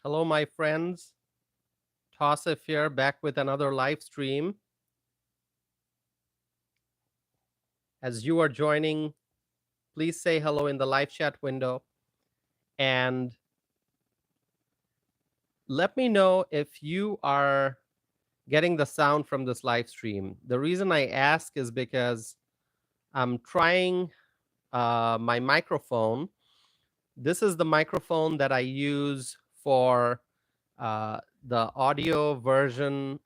Hello, my friends. Tosif here, back with another live stream. As you are joining, please say hello in the live chat window and let me know if you are getting the sound from this live stream. The reason I ask is because I'm trying my microphone. This is the microphone that I use for the audio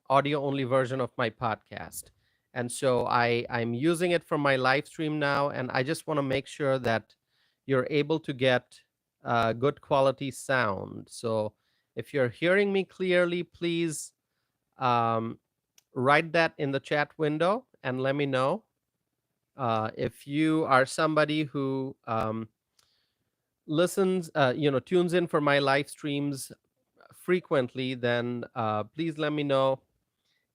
only version of my podcast. And so I'm using it for my live stream now, and I just want to make sure that you're able to get good quality sound. So if you're hearing me clearly, please um, write that in the chat window and let me know. If you are somebody who listens, tunes in for my live streams frequently, then please let me know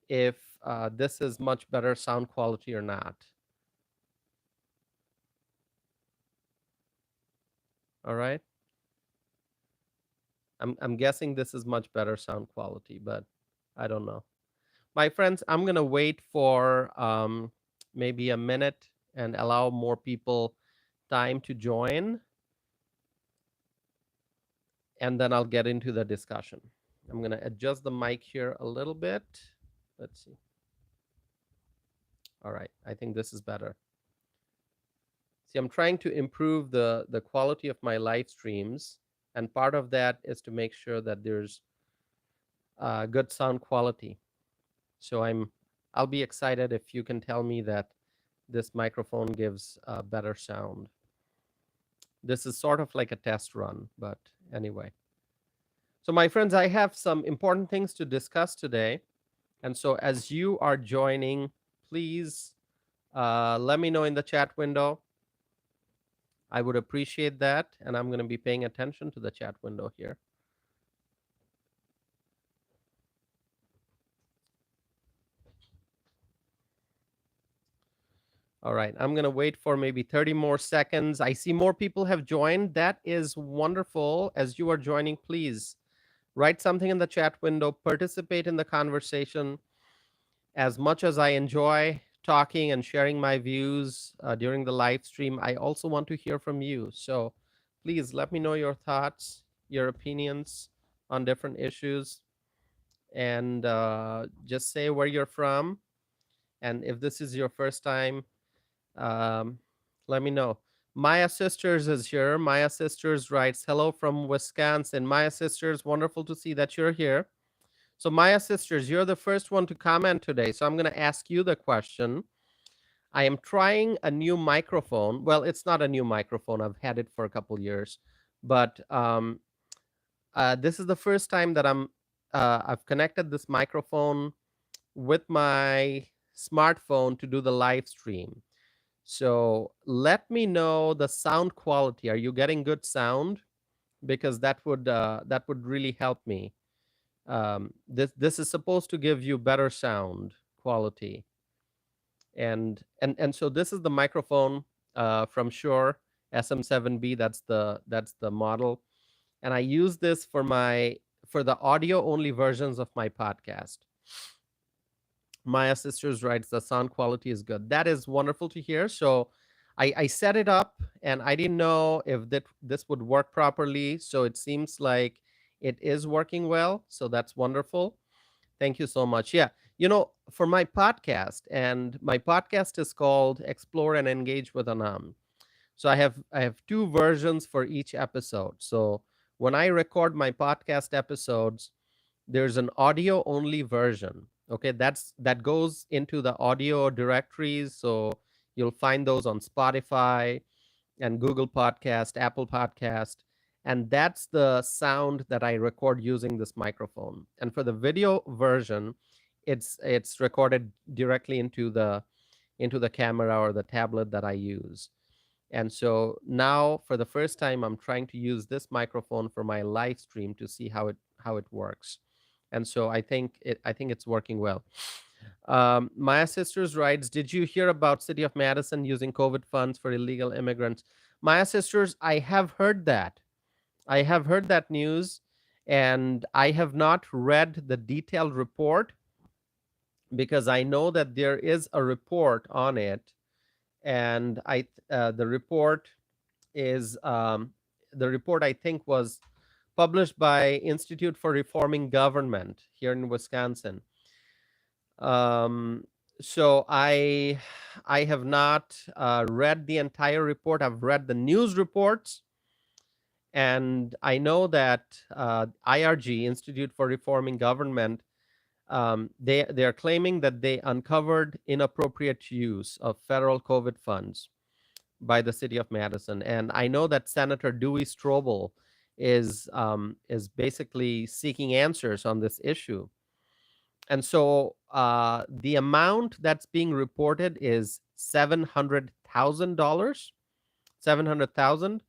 if this is much better sound quality or not. All right. I'm guessing this is much better sound quality, but I don't know. My friends, I'm gonna wait for maybe a minute and allow more people time to join, and then I'll get into the discussion. I'm gonna adjust the mic here a little bit. Let's see. All right, I think this is better. See, I'm trying to improve the quality of my live streams, and part of that is to make sure that there's good sound quality. So I'll be excited if you can tell me that this microphone gives better sound. This is sort of like a test run, but anyway. So my friends, I have some important things to discuss today. And so as you are joining, please let me know in the chat window. I would appreciate that. And I'm going to be paying attention to the chat window here. All right, I'm going to wait for maybe 30 more seconds. I see more people have joined. That is wonderful. As you are joining, please write something in the chat window, participate in the conversation. As much as I enjoy talking and sharing my views during the live stream, I also want to hear from you. So please let me know your thoughts, your opinions on different issues, and just say where you're from. And if this is your first time, let me know. Maya Sisters is here. Maya Sisters writes, hello from Wisconsin. Maya Sisters, wonderful to see that you're here. So Maya Sisters, you're the first one to comment today. So I'm going to ask you the question. I am trying a new microphone. Well, it's not a new microphone. I've had it for a couple years, but this is the first time that I've connected this microphone with my smartphone to do the live stream. So let me know the sound quality. Are you getting good sound? Because that would really help me. This is supposed to give you better sound quality. And so this is the microphone from Shure SM7B. That's the model, and I use this for the audio only versions of my podcast. Maya Sisters writes, the sound quality is good. That is wonderful to hear. So I set it up and I didn't know if this would work properly. So it seems like it is working well. So that's wonderful. Thank you so much. Yeah. For my podcast, and my podcast is called Explore and Engage with Anam. So I have two versions for each episode. So when I record my podcast episodes, there's an audio only version. Okay, that goes into the audio directories. So you'll find those on Spotify and Google Podcast, Apple Podcast, and that's the sound that I record using this microphone. And for the video version, it's recorded directly into the camera or the tablet that I use. And so now for the first time, I'm trying to use this microphone for my live stream to see how it works. And so I think it's working well. Maya Sisters writes, did you hear about City of Madison using COVID funds for illegal immigrants? Maya Sisters, I have heard that. I have heard that news, And I have not read the detailed report because I know that there is a report on it, and the report is the report I think was published by Institute for Reforming Government here in Wisconsin. Um, so I have not read the entire report. I've read the news reports, and I know that IRG, Institute for Reforming Government, they are claiming that they uncovered inappropriate use of federal COVID funds by the city of Madison. And I know that Senator Dewey Strobel is basically seeking answers on this issue. And so the amount that's being reported is $700,000, 700,000,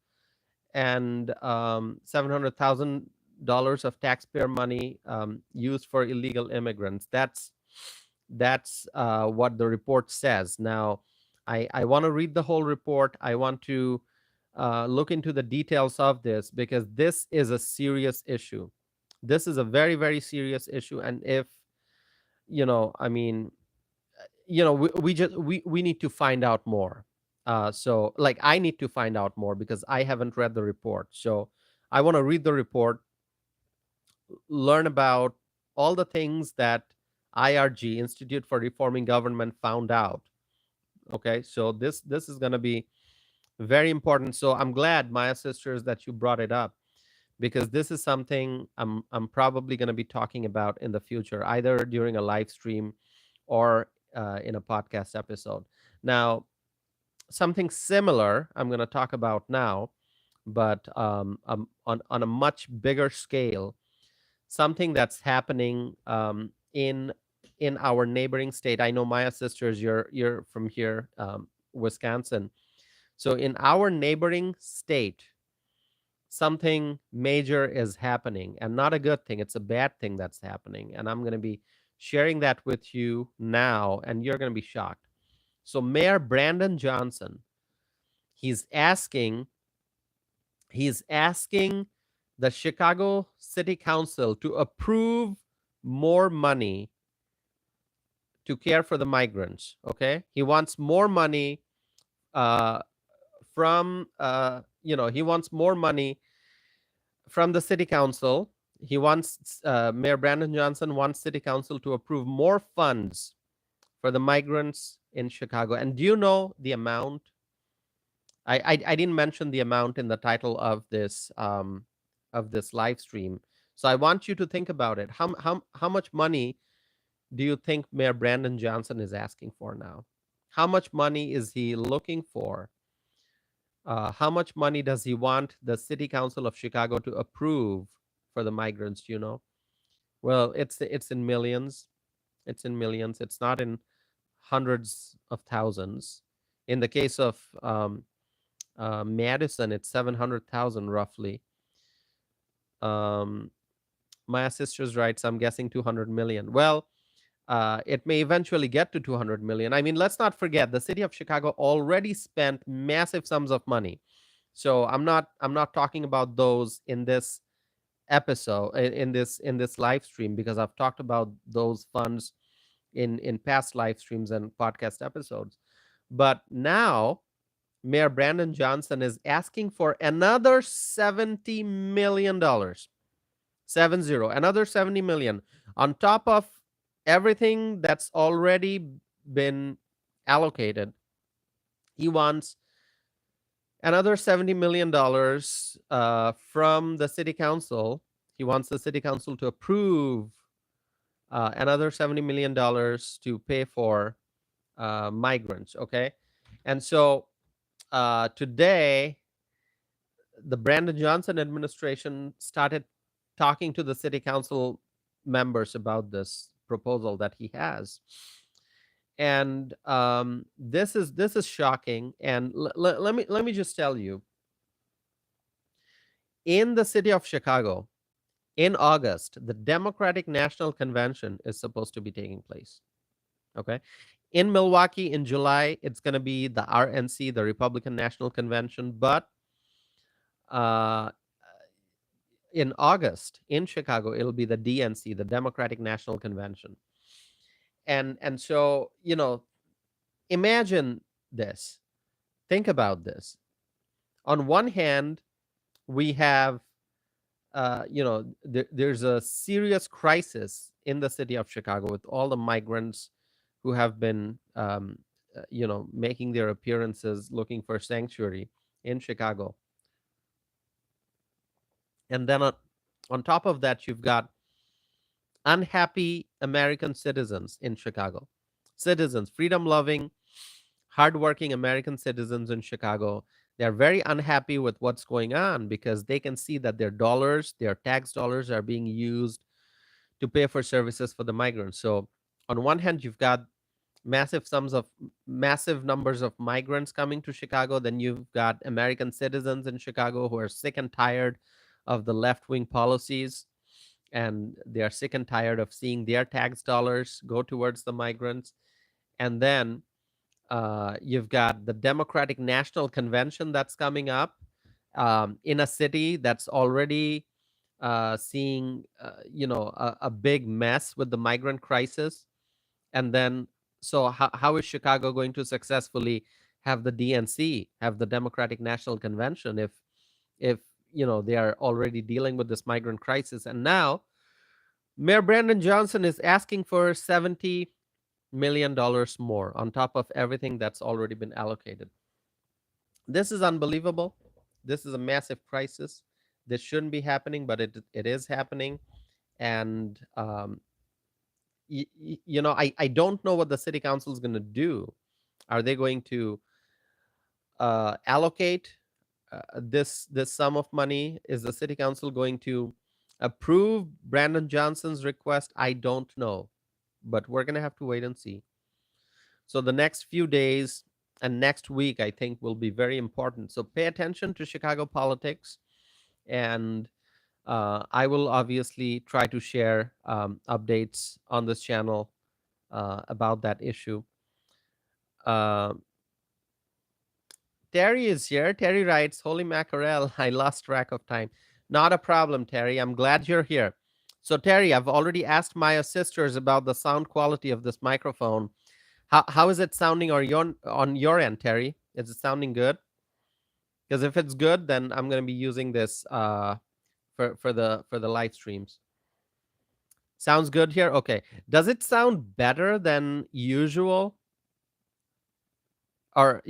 and $700,000 of taxpayer money used for illegal immigrants. That's what the report says. Now, I want to read the whole report. I want to look into the details of this because this is a serious issue. This is a very, very serious issue. And if, I mean, we need to find out more. So, like, I need to find out more because I haven't read the report. So I want to read the report, learn about all the things that IRG, Institute for Reforming Government, found out. Okay, so this is going to be very important. So I'm glad, Maya sisters, that you brought it up because this is something I'm probably going to be talking about in the future, either during a live stream or in a podcast episode. Now, something similar I'm going to talk about now, but on a much bigger scale, something that's happening in our neighboring state. I know, Maya sisters, you're from here, Wisconsin. So in our neighboring state, something major is happening, and not a good thing. It's a bad thing that's happening, and I'm going to be sharing that with you now, and you're going to be shocked. So Mayor Brandon Johnson, he's asking he's asking the Chicago City Council to approve more money to care for the migrants. Okay, he wants more money uh, he wants more money from the city council. He wants Mayor Brandon Johnson wants city council to approve more funds for the migrants in Chicago. And do you know the amount? I didn't mention the amount in the title of this live stream. So I want you to think about it. How much money do you think Mayor Brandon Johnson is asking for now? How much money is he looking for? How much money does he want the City Council of Chicago to approve for the migrants? Do you know? Well, it's in millions. It's in millions. It's not in hundreds of thousands. In the case of Madison, it's 700,000 roughly. My sister's right, so I'm guessing 200 million. Well, it may eventually get to 200 million. I mean, let's not forget the city of Chicago already spent massive sums of money. So I'm not talking about those in this episode, in this live stream, because I've talked about those funds in past live streams and podcast episodes. But now Mayor Brandon Johnson is asking for another $70 million. 70, another 70 million on top of everything that's already been allocated. He wants another $70 million from the city council. He wants the city council to approve another $70 million to pay for migrants. Okay, and so today the Brandon Johnson administration started talking to the city council members about this proposal that he has. And this is shocking. And let me just tell you, in the city of Chicago, in August, the Democratic National Convention is supposed to be taking place. Okay. In Milwaukee in July, it's going to be the RNC, the Republican National Convention. But uh, in August in Chicago, it'll be the DNC, the Democratic National Convention. And so, imagine this. Think about this. On one hand, we have there's a serious crisis in the city of Chicago with all the migrants who have been making their appearances looking for sanctuary in Chicago. And then on top of that, you've got unhappy American citizens in Chicago. Citizens, freedom loving, hardworking American citizens in Chicago. They're very unhappy with what's going on because they can see that their dollars, their tax dollars, are being used to pay for services for the migrants. So, on one hand, you've got massive numbers of migrants coming to Chicago. Then you've got American citizens in Chicago who are sick and tired of the left wing policies, and they are sick and tired of seeing their tax dollars go towards the migrants. And then you've got the Democratic National Convention that's coming up in a city that's already seeing, a big mess with the migrant crisis. And then, so how is Chicago going to successfully have the DNC, have the Democratic National Convention, if they are already dealing with this migrant crisis? And now Mayor Brandon Johnson is asking for $70 million more on top of everything that's already been allocated. This is unbelievable. This is a massive crisis. This shouldn't be happening, but it is happening. And I don't know what the city council is going to do. Are they going to allocate this sum of money? Is the city council going to approve Brandon Johnson's request? I don't know, but we're going to have to wait and see. So the next few days and next week, I think, will be very important. So pay attention to Chicago politics, and I will obviously try to share updates on this channel about that issue. Uh, Terry is here. Terry writes, "Holy mackerel, I lost track of time." Not a problem, Terry. I'm glad you're here. So, Terry, I've already asked Maya sisters about the sound quality of this microphone. How is it sounding on your end, Terry? Is it sounding good? Because if it's good, then I'm going to be using this for the live streams. Sounds good here. Okay. Does it sound better than usual? Or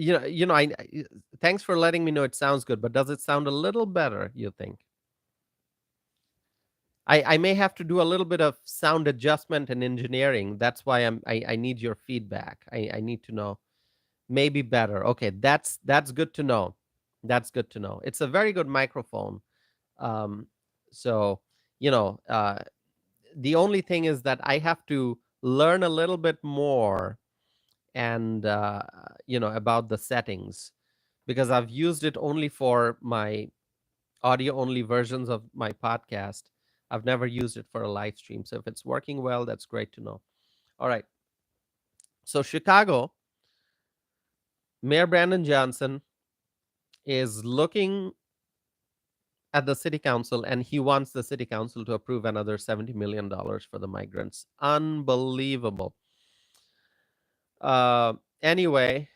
thanks for letting me know it sounds good, but does it sound a little better, you think? I may have to do a little bit of sound adjustment and engineering. That's why I need your feedback. I need to know. Maybe better. Okay, that's good to know. That's good to know. It's a very good microphone. Um, so the only thing is that I have to learn a little bit more and about the settings, because I've used it only for my audio only versions of my podcast. I've never used it for a live stream. So if it's working well, that's great to know. All right. So Chicago, Mayor Brandon Johnson is looking at the city council, and he wants the city council to approve another $70 million for the migrants. Unbelievable. Anyway,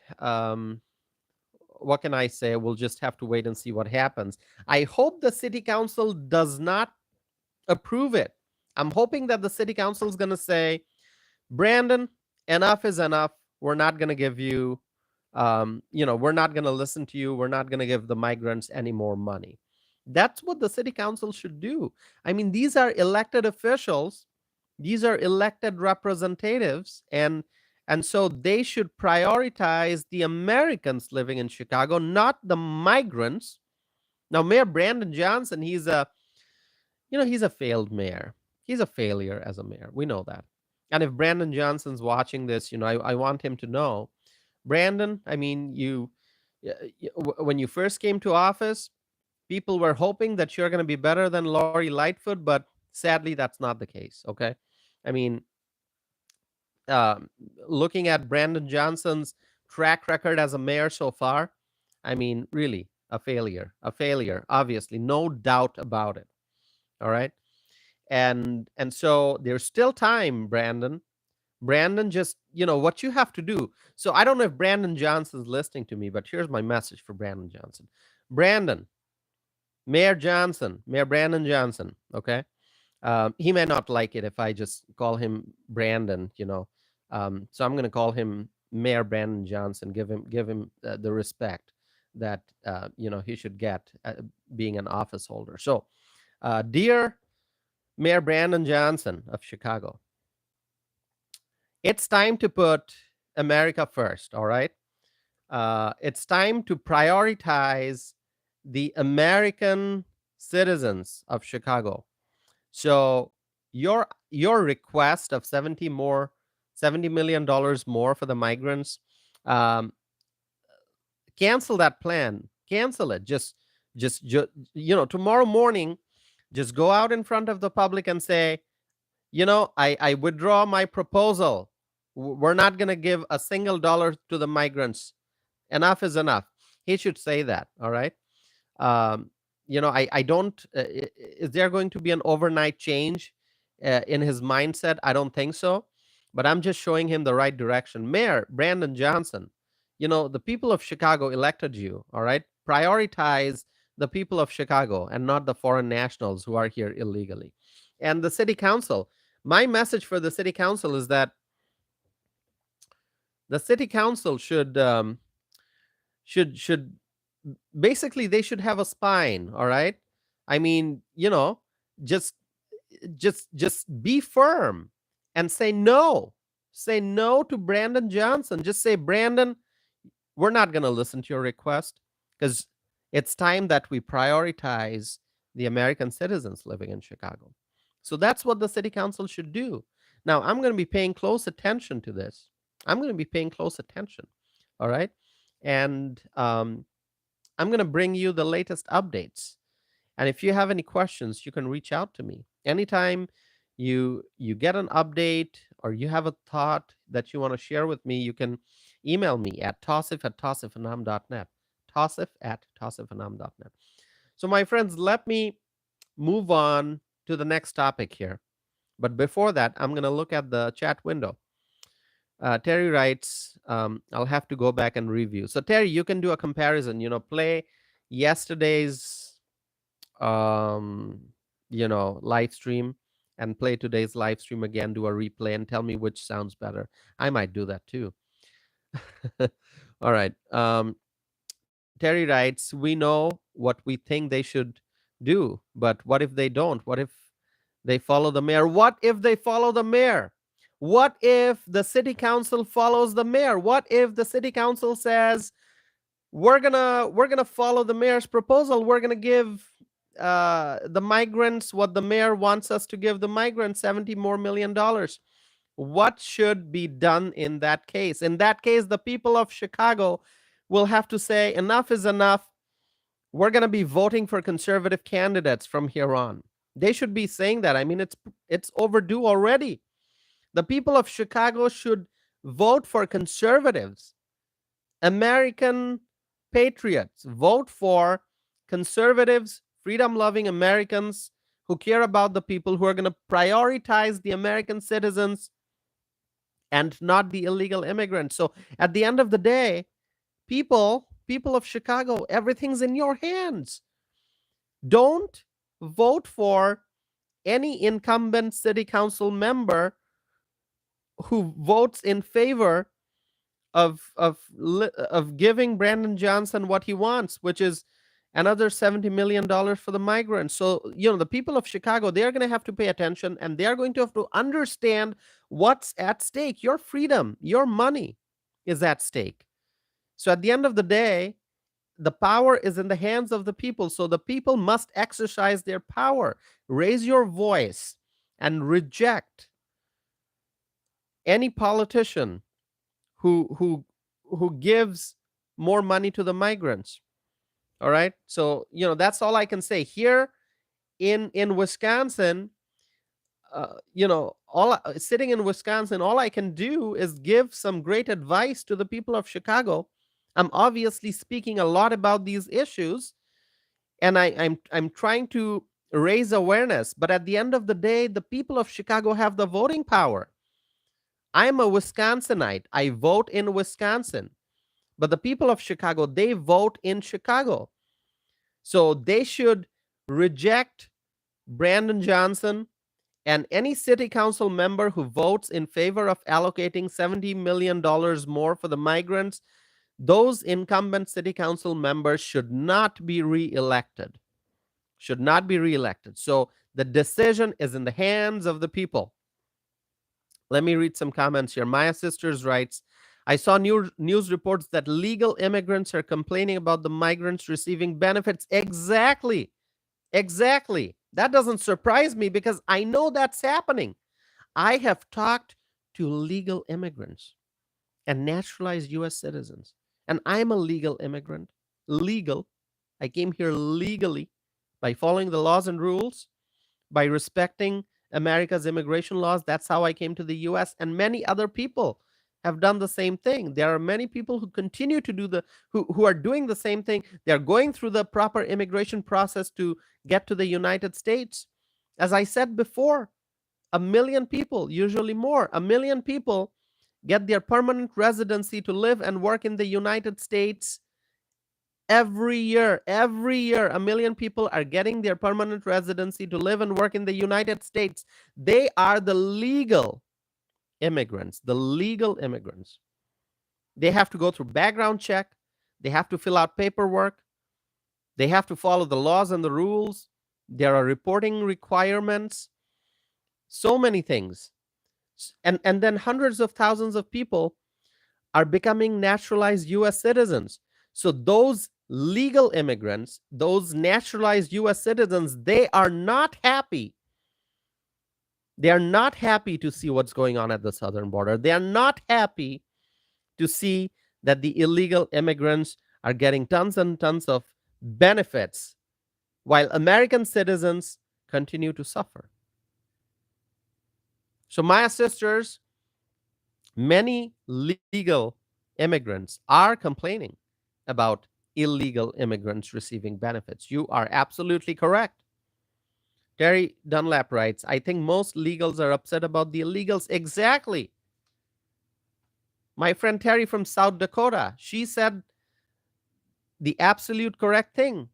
what can I say? We'll just have to wait and see what happens. I hope the city council does not approve it. I'm hoping that the city council is going to say, Brandon, enough is enough. We're not going to give you, we're not going to listen to you. We're not going to give the migrants any more money. That's what the city council should do. I mean, these are elected officials. These are elected representatives, and so they should prioritize the Americans living in Chicago, not the migrants. Now, Mayor Brandon Johnson, he's a failed mayor. He's a failure as a mayor. We know that. And if Brandon Johnson's watching this, I want him to know, Brandon, I mean, when you first came to office, people were hoping that you're going to be better than Lori Lightfoot, but sadly, that's not the case. Okay. I mean, um, looking at Brandon Johnson's track record as a mayor so far, I mean, really a failure, obviously, no doubt about it. All right. And so there's still time, Brandon. Brandon, just, what you have to do. So I don't know if Brandon Johnson's listening to me, but here's my message for Brandon Johnson. Brandon, Mayor Brandon Johnson, okay? He may not like it if I just call him Brandon, so I'm going to call him Mayor Brandon Johnson. Give him the respect that he should get, being an office holder. So, dear Mayor Brandon Johnson of Chicago, it's time to put America first. All right, it's time to prioritize the American citizens of Chicago. So your request of $70 million more for the migrants, um, cancel that plan. Cancel it. Just tomorrow morning, just go out in front of the public and say, I withdraw my proposal. We're not going to give a single dollar to the migrants. Enough is enough. He should say that. All right. um, I don't. Is there going to be an overnight change in his mindset? I don't think so. But I'm just showing him the right direction. Mayor Brandon Johnson, the people of Chicago elected you. All right, prioritize the people of Chicago and not the foreign nationals who are here illegally. And the city council. My message for the city council is that the city council should basically, they should have a spine. All right, I mean, just just be firm and say no to Brandon Johnson. Just say, Brandon, we're not going to listen to your request, because it's time that we prioritize the American citizens living in Chicago. So that's what the city council should do. Now, I'm going to be paying close attention to this. I'm going to be paying close attention. All right. And I'm going to bring you the latest updates. And if you have any questions, you can reach out to me anytime you get an update or you have a thought that you want to share with me. You can email me at tosif@tosifanam.net. Tosif@tosifanam.net. So, my friends, let me move on to the next topic here. But before that, I'm going to look at the chat window. Terry writes, I'll have to go back and review. So, Terry, you can do a comparison, play yesterday's live stream and play today's live stream again, do a replay and tell me which sounds better. I might do that too. All right. Terry writes, we know what we think they should do, but what if they don't? What if they follow the mayor? What if they follow the mayor? What if the city council follows the mayor? What if the city council says, we're gonna follow the mayor's proposal, we're gonna give the migrants what the mayor wants us to give the migrants, $70 million more? What should be done in that case? In that case, the people of Chicago will have to say, enough is enough. We're going to be voting for conservative candidates from here on. They should be saying that. I mean, it's overdue already. The people of Chicago should vote for conservatives, American patriots. Vote for conservatives, freedom-loving Americans who care about the people, who are going to prioritize the American citizens and not the illegal immigrants. So at the end of the day, people of Chicago, everything's in your hands. Don't vote for any incumbent city council member who votes in favor of giving Brandon Johnson what he wants, which is another $70 million for the migrants. So, the people of Chicago, they're going to have to pay attention, and they're going to have to understand what's at stake. Your freedom, your money is at stake. So at the end of the day, the power is in the hands of the people. So the people must exercise their power. Raise your voice and reject any politician who gives more money to the migrants. All right. So, that's all I can say. Here in Wisconsin, sitting in Wisconsin, all I can do is give some great advice to the people of Chicago. I'm obviously speaking a lot about these issues, and I'm trying to raise awareness. But at the end of the day, the people of Chicago have the voting power. I'm a Wisconsinite. I vote in Wisconsin. But the people of Chicago, they vote in Chicago. So they should reject Brandon Johnson and any city council member who votes in favor of allocating $70 million more for the migrants. Those incumbent city council members should not be reelected. Should not be reelected. So the decision is in the hands of the people. Let me read some comments here. Maya Sisters writes, I saw news reports that legal immigrants are complaining about the migrants receiving benefits. Exactly. Exactly. That doesn't surprise me because I know that's happening. I have talked to legal immigrants and naturalized U.S. citizens, and I'm a legal immigrant. Legal. I came here legally by following the laws and rules, by respecting America's immigration laws. That's how I came to the US, and many other people have done the same thing. There are many people who continue to do who are doing the same thing. They're going through the proper immigration process to get to the United States. As I said before, 1 million people, usually more, 1 million people get their permanent residency to live and work in the United States every year. 1 million people are getting their permanent residency to live and work in the United States. They are the legal immigrants. They have to go through background check. They have to fill out paperwork. They have to follow the laws and the rules. There are reporting requirements. So many things. And then hundreds of thousands of people are becoming naturalized U.S. citizens. So those legal immigrants, those naturalized U.S. citizens, they are not happy. They are not happy to see what's going on at the southern border. They are not happy to see that the illegal immigrants are getting tons and tons of benefits while American citizens continue to suffer. So, my sisters, many legal immigrants are complaining about illegal immigrants receiving benefits. You are absolutely correct. Terry Dunlap writes, I think most legals are upset about the illegals. Exactly. My friend Terry from South Dakota, she said the absolute correct thing,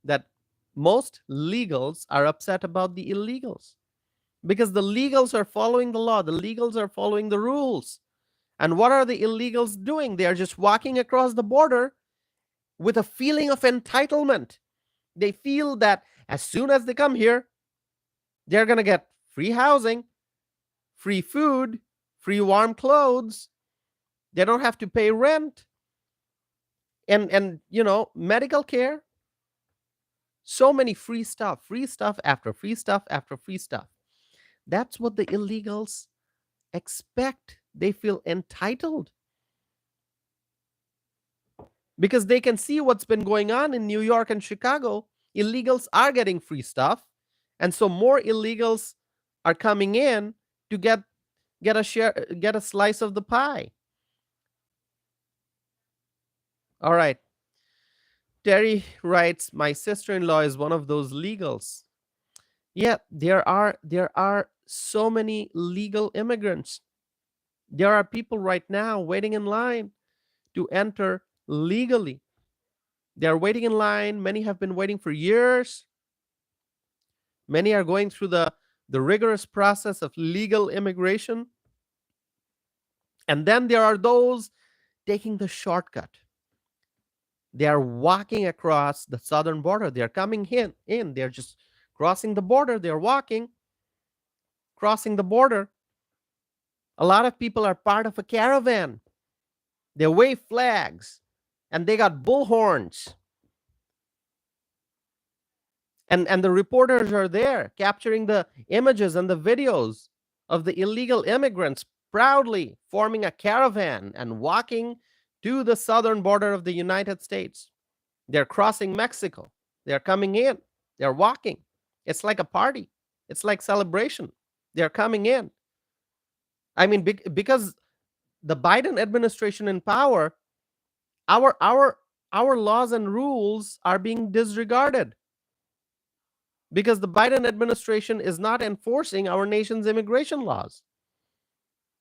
that most legals are upset about the illegals because the legals are following the law. The legals are following the rules. And what are the illegals doing? They are just walking across the border with a feeling of entitlement. They feel that as soon as they come here, they're going to get free housing, free food, free warm clothes. They don't have to pay rent and medical care. So many free stuff after free stuff after free stuff. That's what the illegals expect. They feel entitled because they can see what's been going on in New York and Chicago. Illegals are getting free stuff. And so more illegals are coming in to get a slice of the pie. All right. Terry writes, my sister-in-law is one of those legals. Yeah, there are so many legal immigrants. There are people right now waiting in line to enter legally. They are waiting in line. Many have been waiting for years. Many are going through the rigorous process of legal immigration. And then there are those taking the shortcut. They are walking across the southern border. They're coming in. They're just crossing the border. They're walking, crossing the border. A lot of people are part of a caravan. They wave flags and they got bullhorns. And the reporters are there capturing the images and the videos of the illegal immigrants proudly forming a caravan and walking to the southern border of the United States. They're crossing Mexico. They're coming in. They're walking. It's like a party. It's like celebration. They're coming in. I mean, because the Biden administration in power, our laws and rules are being disregarded. because the Biden administration is not enforcing our nation's immigration laws.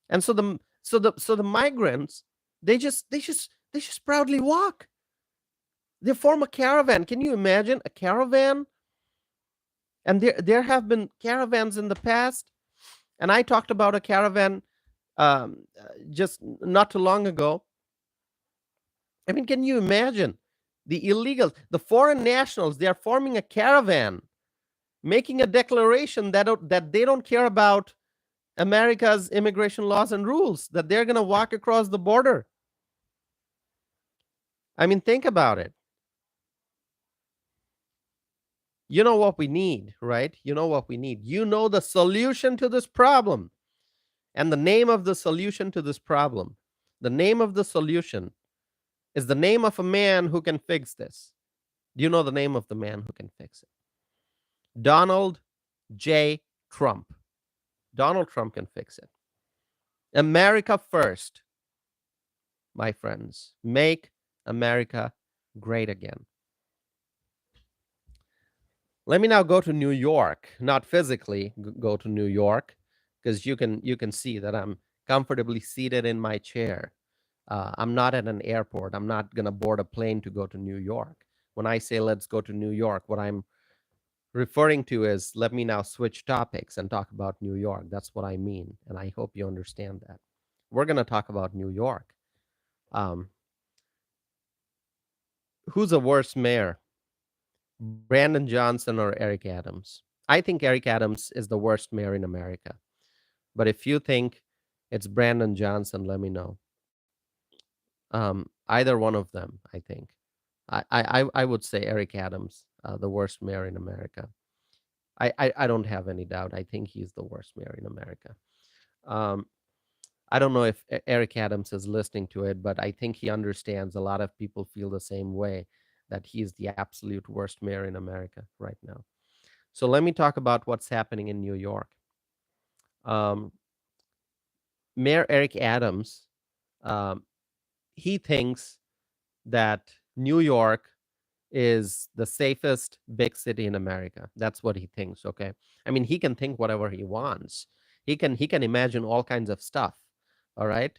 And so the migrants, they just proudly walk. They form a caravan. Can you imagine a caravan? And there have been caravans in the past, and I talked about a caravan just not too long ago. I mean, can you imagine the illegals, the foreign nationals? They are forming a caravan, making a declaration that they don't care about America's immigration laws and rules, that they're going to walk across the border. I mean, think about it. You know what we need, right? You know what we need. You know the solution to this problem. And the name of the solution to this problem, the name of the solution is the name of a man who can fix this. Do you know the name of the man who can fix it? Donald J. Trump. Donald Trump can fix it. America first, my friends. Make America great again. Let me now go to New York, not physically go to New York, because you can see that I'm comfortably seated in my chair. I'm not at an airport. I'm not going to board a plane to go to New York. When I say let's go to New York, what I'm referring to is let me now switch topics and talk about New York. That's what I mean. And I hope you understand that. We're going to talk about New York. Who's a worse mayor, Brandon Johnson or Eric Adams? I think Eric Adams is the worst mayor in America. But if you think it's Brandon Johnson, let me know. Either one of them, I think. I would say Eric Adams, the worst mayor in America. I don't have any doubt. I think he's the worst mayor in America. Um, I don't know if Eric Adams is listening to it, but I think he understands a lot of people feel the same way, that he's the absolute worst mayor in America right now. So let me talk about what's happening in New York. Um, Mayor Eric Adams, um, he thinks that New York is the safest big city in America. That's what he thinks. Okay, I mean, he can think whatever he wants. He can imagine all kinds of stuff. All right,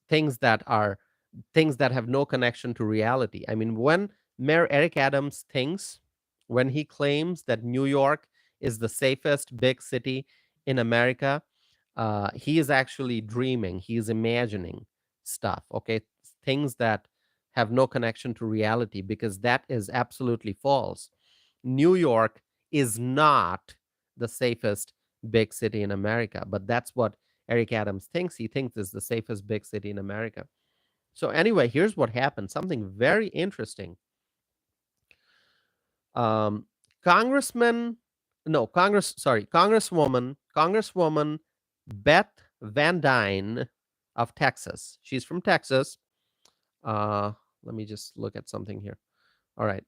things that have no connection to reality. I mean, when Mayor Eric Adams thinks, when he claims that New York is the safest big city in America, he is actually dreaming. He is imagining stuff. Okay, things that have no connection to reality, because that is absolutely false. New York is not the safest big city in America, but that's what Eric Adams thinks. He thinks it's the safest big city in America. So anyway, here's what happened. Something very interesting. Um, Congressman, no, Congresswoman Beth Van Dyne of Texas. She's from Texas. Let me just look at something here. All right.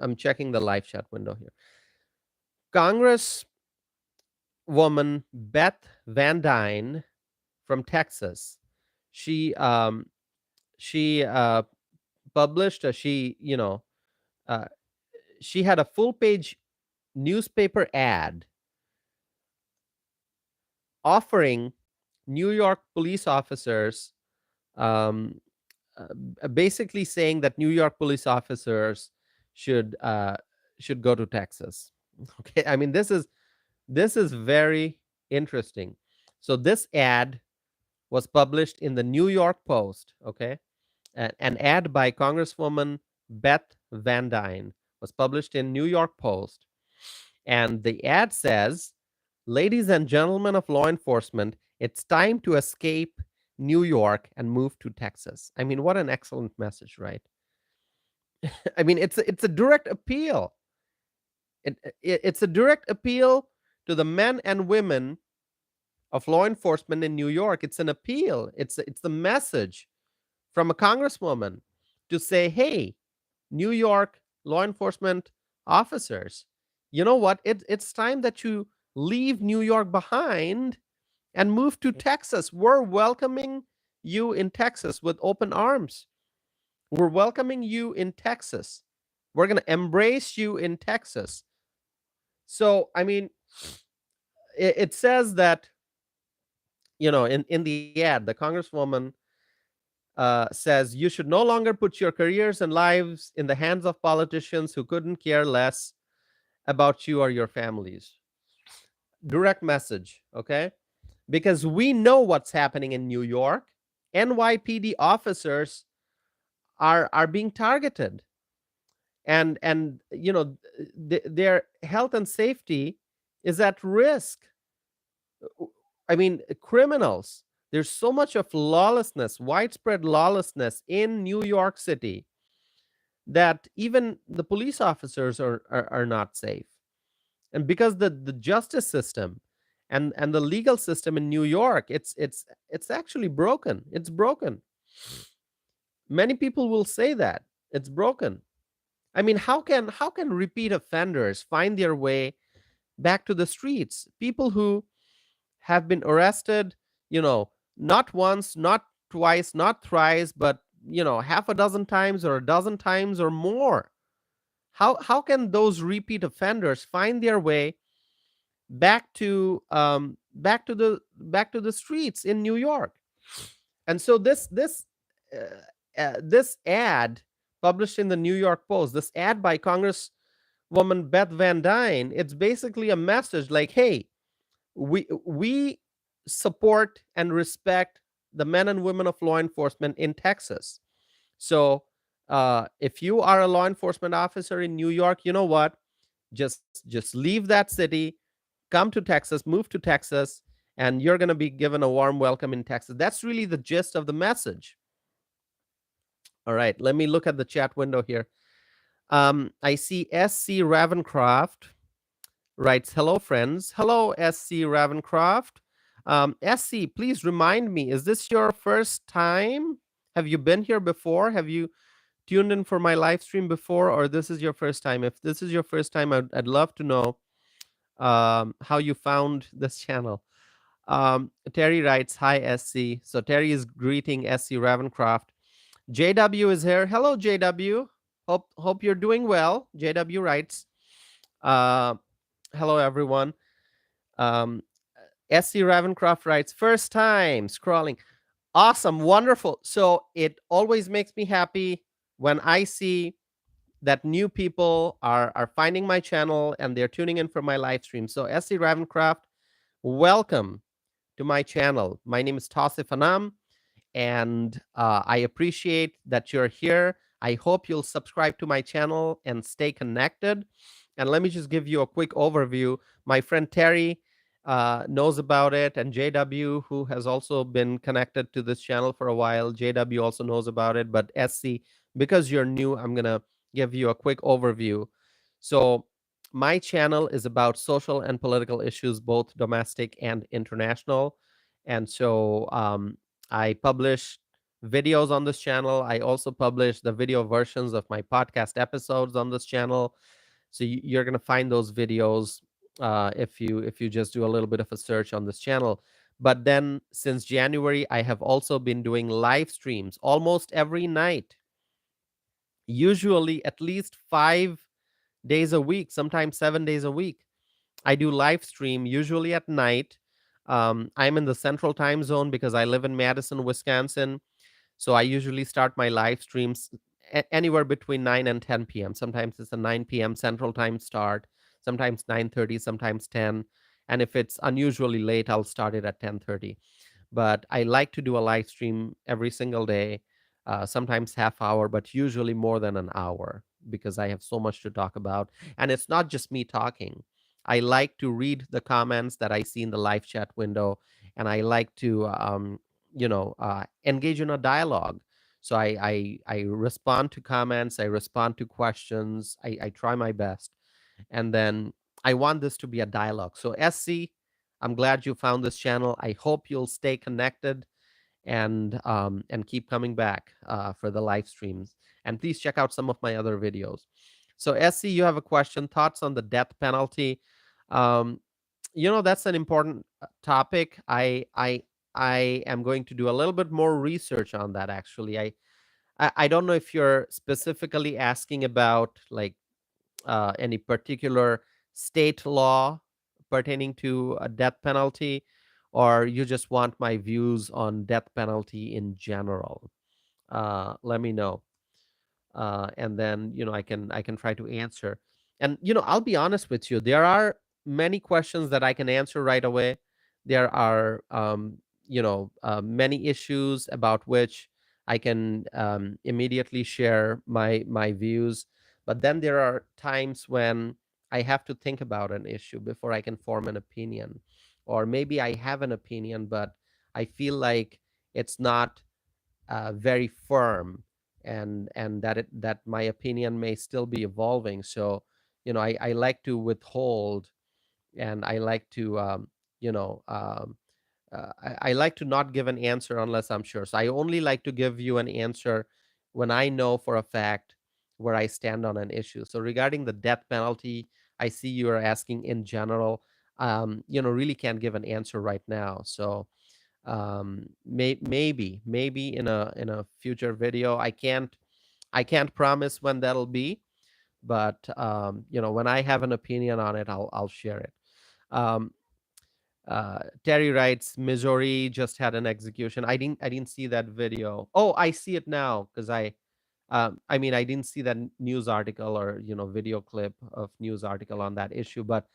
I'm checking the live chat window here. Congresswoman Beth Van Dyne from Texas. She published uh, she had a full page newspaper ad offering New York police officers, um, basically saying that New York police officers should go to Texas. Okay, I mean, this is very interesting. So this ad was published in the New York Post. Okay, an ad by Congresswoman Beth Van Dyne was published in New York Post, and the ad says, "Ladies and gentlemen of law enforcement, it's time to escape New York and move to Texas." I mean, what an excellent message, right? I mean, it's a direct appeal. It's a direct appeal to the men and women of law enforcement in New York. It's an appeal. It's the message from a congresswoman to say, "Hey, New York law enforcement officers, you know what? It's time that you leave New York behind and move to Texas. We're welcoming you in Texas with open arms. We're welcoming you in Texas. We're going to embrace you in Texas. So, I mean, it says that, in the ad, the congresswoman says you should no longer put your careers and lives in the hands of politicians who couldn't care less about you or your families. Direct message, okay? Because we know what's happening in New York. NYPD officers are being targeted, and their health and safety is at risk. I mean, criminals. There's so much of lawlessness, widespread lawlessness in New York City, that even the police officers are not safe. And because the justice system and the legal system in New York, it's actually broken. It's broken. Many people will say that it's broken. I mean, how can repeat offenders find their way back to the streets? People who have been arrested, not once, not twice, not thrice, but half a dozen times or a dozen times or more. How can those repeat offenders find their way back to the streets in New York? And so this ad published in the New York Post, this ad by Congresswoman Beth Van Dyne, it's basically a message like, hey, we support and respect the men and women of law enforcement in Texas. So if you are a law enforcement officer in New York, you know what? Just leave that city, come to Texas, move to Texas, and you're going to be given a warm welcome in Texas. That's really the gist of the message. All right, let me look at the chat window here. I see SC Ravencroft writes, hello, friends. Hello, SC Ravencroft. SC, please remind me, is this your first time? Have you been here before? Have you tuned in for my live stream before, or this is your first time? If this is your first time, I'd love to know how you found this channel. Terry writes, hi, SC. So Terry is greeting SC Ravencroft. JW is here. Hello, JW. Hope you're doing well. JW writes, uh, hello, everyone. SC Ravencroft writes, first time scrolling. Awesome, wonderful. So it always makes me happy when I see that new people are finding my channel and they're tuning in for my live stream. So SC Ravencroft, welcome to my channel. My name is Tausif Anam, and I appreciate that you're here. I hope you'll subscribe to my channel and stay connected. And let me just give you a quick overview. My friend Terry knows about it, and JW, who has also been connected to this channel for a while, JW also knows about it. But SC, because you're new, I'm going to give you a quick overview. So my channel is about social and political issues, both domestic and international. And so I publish videos on this channel. I also publish the video versions of my podcast episodes on this channel. So you're going to find those videos if you just do a little bit of a search on this channel. But then since January, I have also been doing live streams almost every night, usually at least 5 days a week, sometimes 7 days a week. I do live stream usually at night. I'm in the central time zone because I live in Madison, Wisconsin. So I usually start my live streams anywhere between 9 and 10 p.m. Sometimes it's a 9 p.m. Central Time start, sometimes 9:30, sometimes 10. And if it's unusually late, I'll start it at 10:30. But I like to do a live stream every single day, sometimes half hour, but usually more than an hour because I have so much to talk about. And it's not just me talking. I like to read the comments that I see in the live chat window, and I like to engage in a dialogue. So I respond to comments, I respond to questions, I try my best, and then I want this to be a dialogue. So SC, I'm glad you found this channel. I hope you'll stay connected and keep coming back for the live streams. And please check out some of my other videos. So SC, you have a question, thoughts on the death penalty? Um, that's an important topic. I am going to do a little bit more research on that. Actually, I don't know if you're specifically asking about like any particular state law pertaining to a death penalty, or you just want my views on death penalty in general. Let me know, and then I can try to answer. And I'll be honest with you, there are many questions that I can answer right away. There are many issues about which I can immediately share my views, but then there are times when I have to think about an issue before I can form an opinion, or maybe I have an opinion, but I feel like it's not very firm, and that my opinion may still be evolving. So I like to withhold, and I like to you know I like to not give an answer unless I'm sure. So I only like to give you an answer when I know for a fact where I stand on an issue. So regarding the death penalty, I see you are asking in general. Really can't give an answer right now. So maybe in a future video. I can't promise when that'll be, but when I have an opinion on it, I'll share it. um Terry writes, Missouri just had an execution. I didn't see that video. Oh, I see it now, because I mean, I didn't see that news article, or video clip of news article on that issue. But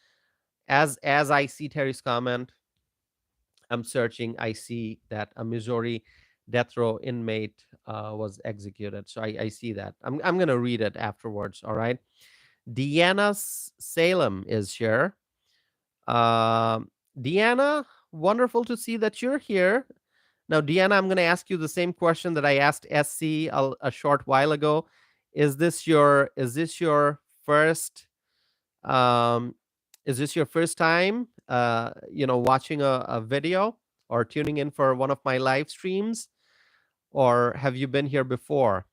as I see Terry's comment, I'm searching. I see that a Missouri death row inmate was executed. So I see that. I'm gonna read it afterwards. All right. Deanna Salem is here. Deanna, wonderful to see that you're here. Now, Deanna, I'm going to ask you the same question that I asked SC a short while ago. Is this your first um, is this your first time, watching a video or tuning in for one of my live streams, or have you been here before?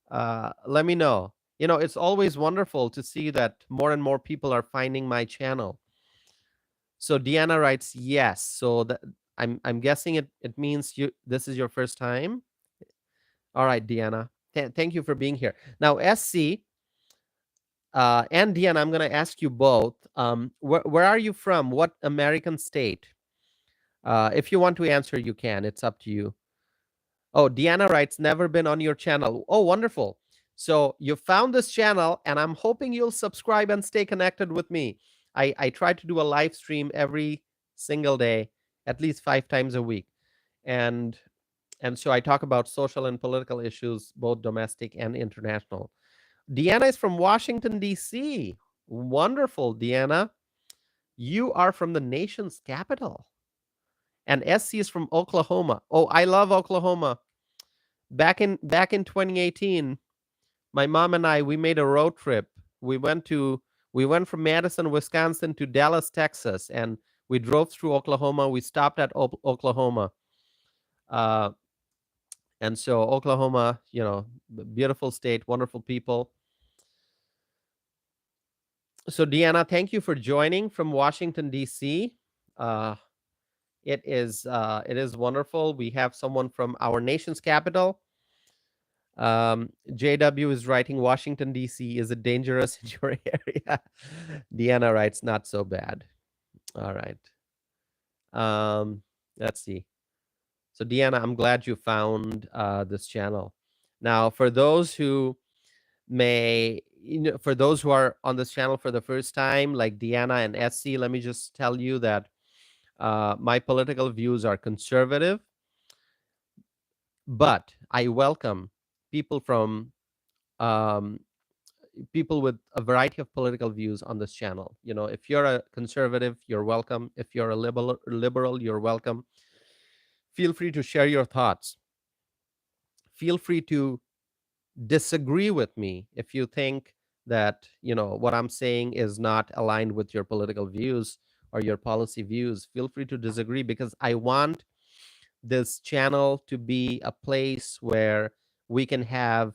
Let me know. It's always wonderful to see that more and more people are finding my channel. So Deanna writes yes. So I'm guessing it means this is your first time. All right, Deanna. Thank you for being here. Now, SC and Deanna, I'm going to ask you both. Where are you from? What American state? If you want to answer, you can. It's up to you. Oh, Deanna writes, never been on your channel. Oh, wonderful. So you found this channel, and I'm hoping you'll subscribe and stay connected with me. I try to do a live stream every single day, at least 5 times a week. And so I talk about social and political issues, both domestic and international. Deanna is from Washington, D.C. Wonderful, Deanna. You are from the nation's capital. And SC is from Oklahoma. Oh, I love Oklahoma. Back in 2018, my mom and I, we made a road trip. We went from Madison, Wisconsin to Dallas, Texas, and we drove through Oklahoma. We stopped at Oklahoma. Uh, and so Oklahoma, beautiful state, wonderful people. So Deanna, thank you for joining from Washington, D.C. Uh, it is wonderful. We have someone from our nation's capital. JW is writing, Washington, D.C. Is it dangerous in your area? Deanna writes, not so bad. All right. Let's see. So Deanna, I'm glad you found this channel. Now, for those who for those who are on this channel for the first time, like Deanna and SC, let me just tell you that my political views are conservative, but I welcome people from um, people with a variety of political views on this channel. If you're a conservative, you're welcome. If you're a liberal, you're welcome. Feel free to share your thoughts. Feel free to disagree with me if you think that what I'm saying is not aligned with your political views or your policy views. Feel free to disagree, because I want this channel to be a place where we can have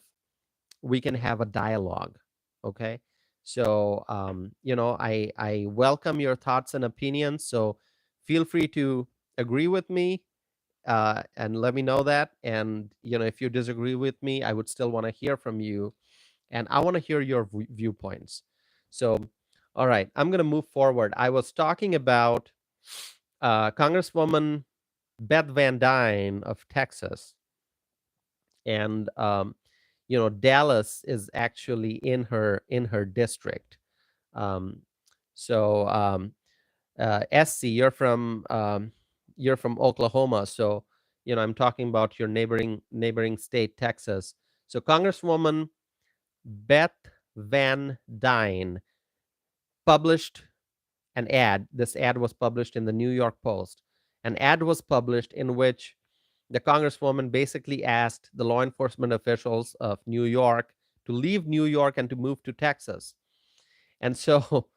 a dialogue. Okay. So I welcome your thoughts and opinions. So feel free to agree with me, and let me know that. And if you disagree with me, I would still want to hear from you, and I want to hear your viewpoints. So All right, I'm going to move forward. I was talking about Congresswoman Beth Van Dyne of Texas, and Dallas is actually in her district. Um, so SC, you're from Oklahoma, so I'm talking about your neighboring state, Texas. So Congresswoman Beth Van Dyne published an ad. This ad was published in the New York Post. An ad was published in which the Congresswoman basically asked the law enforcement officials of New York to leave New York and to move to Texas. And so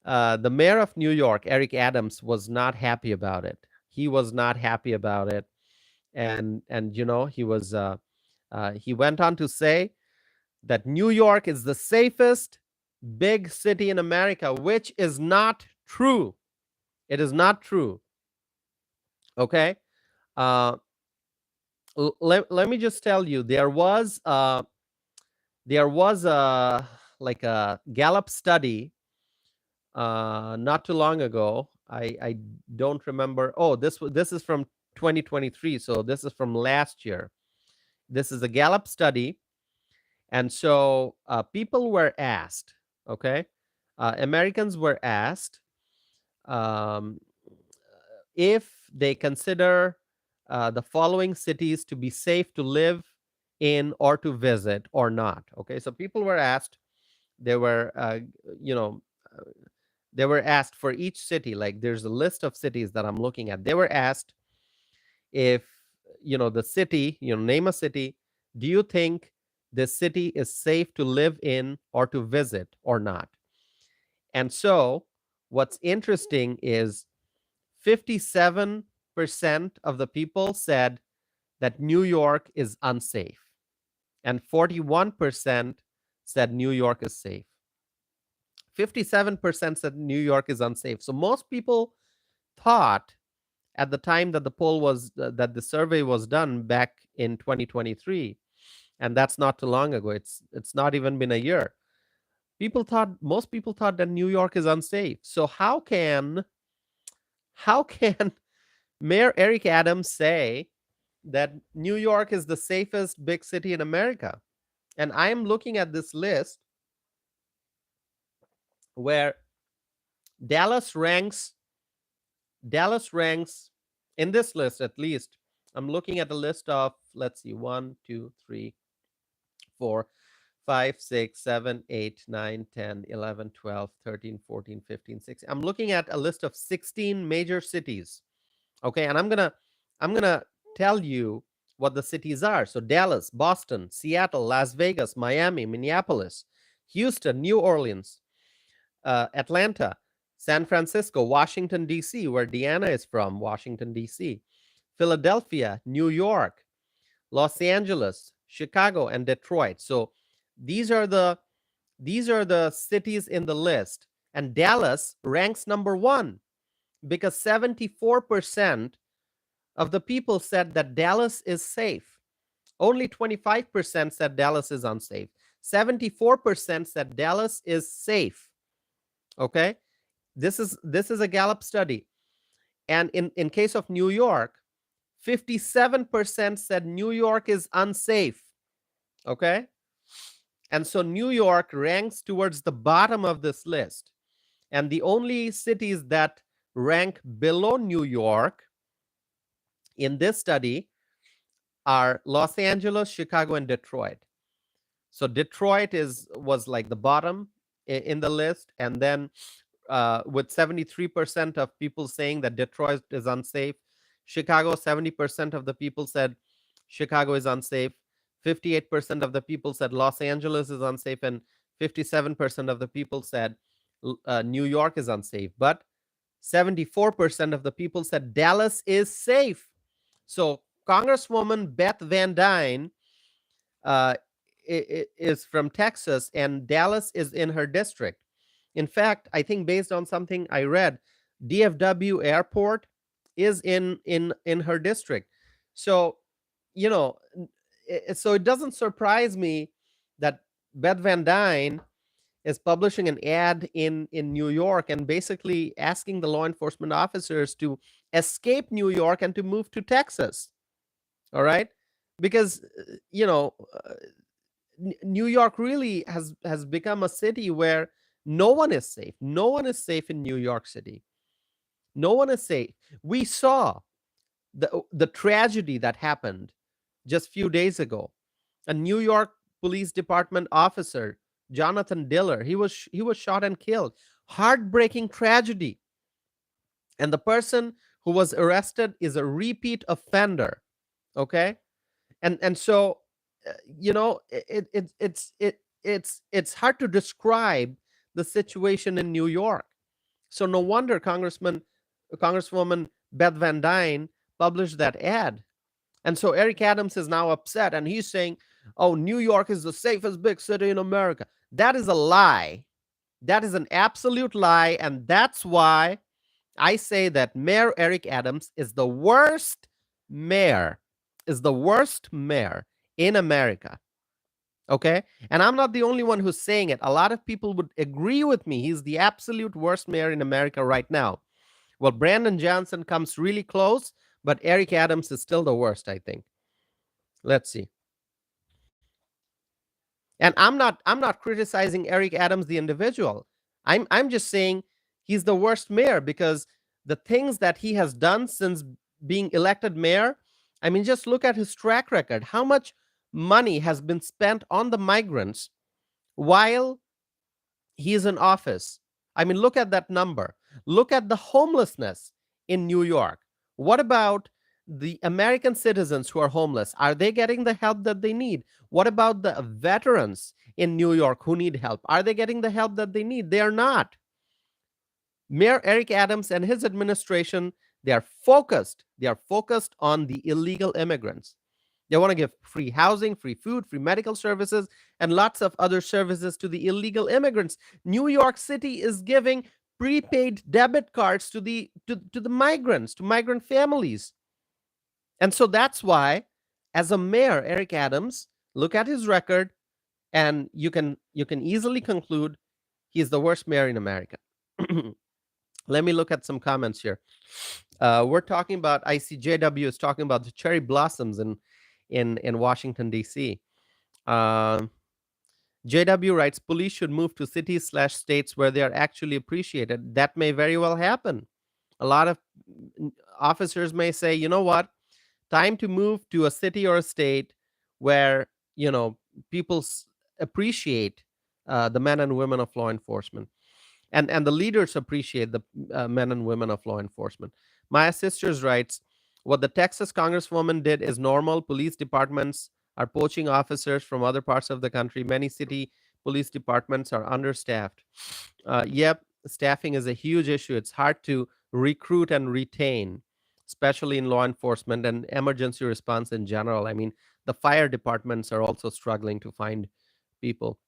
the mayor of New York, Eric Adams, was not happy about it. He was not happy about it, and he went on to say that New York is the safest big city in America, which is not true. It is not true. Okay. Uh, let me just tell you, there was like a Gallup study not too long ago. I don't remember. Oh, this is from 2023, so this is from last year. This is a Gallup study, and so people were asked. Okay, Americans were asked um, if they consider the following cities to be safe to live in or to visit or not. Okay, so people were asked. They were, you know, uh, they were asked for each city. Like there's a list of cities that I'm looking at. They were asked if the city, name a city. Do you think this city is safe to live in or to visit or not? And so, what's interesting is 57% of the people said that New York is unsafe, and 41% said New York is safe. 57% said New York is unsafe. So most people thought at the time that that the survey was done back in 2023, and that's not too long ago. It's not even been a year. Most people thought that New York is unsafe. So how can Mayor Eric Adams say that New York is the safest big city in America? And I am looking at this list where Dallas ranks Dallas ranks in this list, at least. I'm looking at a list of, let's see, 1, 2, 3, 4, 5, 6, 7, 8, 9, 10, 11, 12, 13, 14, 15, 16. I'm looking at a list of 16 major cities. Okay, and I'm gonna tell you what the cities are. So Dallas, Boston, Seattle, Las Vegas, Miami, Minneapolis, Houston, New Orleans, Atlanta, San Francisco, Washington, D.C., where Deanna is from, Washington, D.C., Philadelphia, New York, Los Angeles, Chicago, and Detroit. So these are the cities in the list. And Dallas ranks number one because 74% of the people said that Dallas is safe. Only 25% said Dallas is unsafe. 74% said Dallas is safe. Okay? This is a Gallup study. And in case of New York, 57% said New York is unsafe. Okay? And so New York ranks towards the bottom of this list. And the only cities that rank below New York in this study are Los Angeles, Chicago, and Detroit. So Detroit was like the bottom in the list, and then with 73% of people saying that Detroit is unsafe, Chicago, 70% of the people said Chicago is unsafe, 58% of the people said Los Angeles is unsafe, and 57% of the people said New York is unsafe. But 74% of the people said Dallas is safe. So Congresswoman Beth Van Dyne uh, is from Texas, and Dallas is in her district. In fact, I think based on something I read, DFW Airport is in her district. So, you know, so it doesn't surprise me that Beth Van Dyne is publishing an ad in New York and basically asking the law enforcement officers to escape New York and to move to Texas. All right, because New York really has become a city where no one is safe. No one is safe in New York City. No one is safe. We saw the tragedy that happened just few days ago. A New York Police Department officer, Jonathan Diller, he was shot and killed. Heartbreaking tragedy. And the person who was arrested is a repeat offender. Okay, and so it's hard to describe the situation in New York. So no wonder Congresswoman Beth Van Dyne published that ad. And so Eric Adams is now upset and he's saying, oh, New York is the safest big city in America. That is a lie. That is an absolute lie. And that's why I say that Mayor Eric Adams is the worst mayor, in America. Okay. And I'm not the only one who's saying it. A lot of people would agree with me. He's the absolute worst mayor in America right now. Well, Brandon Johnson comes really close, but Eric Adams is still the worst, I think. Let's see. And I'm not criticizing Eric Adams the individual. I'm just saying he's the worst mayor because the things that he has done since being elected mayor, I mean, just look at his track record. How much money has been spent on the migrants while he's in office? I mean, look at that number. Look at the homelessness in New York. What about the American citizens who are homeless? Are they getting the help that they need? What about the veterans in New York who need help? Are they getting the help that they need? They are not. Mayor Eric Adams and his administration, they are focused. They are focused on the illegal immigrants. They want to give free housing, free food, free medical services, and lots of other services to the illegal immigrants. New York City is giving prepaid debit cards to the migrants, to migrant families. And so that's why, as a mayor, Eric Adams, look at his record, and you can easily conclude he's the worst mayor in America. Let me look at some comments here. We're talking about ICJW is talking about the cherry blossoms in Washington D.C. Uh, JW writes, police should move to cities/states where they are actually appreciated. That may very well happen. A lot of officers may say, you know what, time to move to a city or a state where people appreciate the men and women of law enforcement, and the leaders appreciate the men and women of law enforcement. Maya Sisters writes, what the Texas congresswoman did is normal. Police departments are poaching officers from other parts of the country. Many city police departments are understaffed. Yep, staffing is a huge issue. It's hard to recruit and retain, especially in law enforcement and emergency response in general. I mean, the fire departments are also struggling to find people.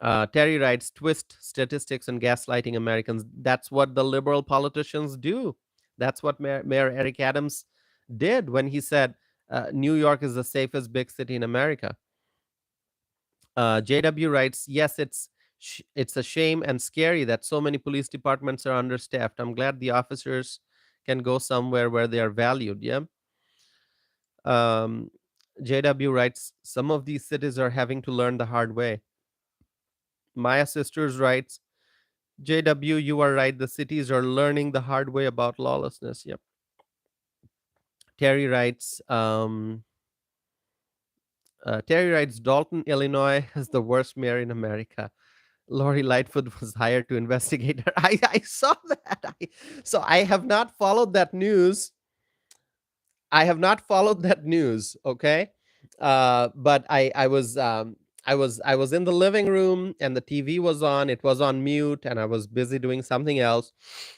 Terry writes, twist statistics and gaslighting Americans. That's what the liberal politicians do. That's what Mayor Eric Adams did when he said New York is the safest big city in America. JW writes, yes, it's a shame and scary that so many police departments are understaffed. I'm glad the officers can go somewhere where they are valued. Yeah. Um, JW writes, some of these cities are having to learn the hard way. Maya Sisters writes, JW, you are right. The cities are learning the hard way about lawlessness. Yep. Terry writes, Dalton, Illinois is the worst mayor in America. Lori Lightfoot was hired to investigate her. I saw that. So I have not followed that news. Okay. But I was in the living room and the TV was on. It was on mute and I was busy doing something else.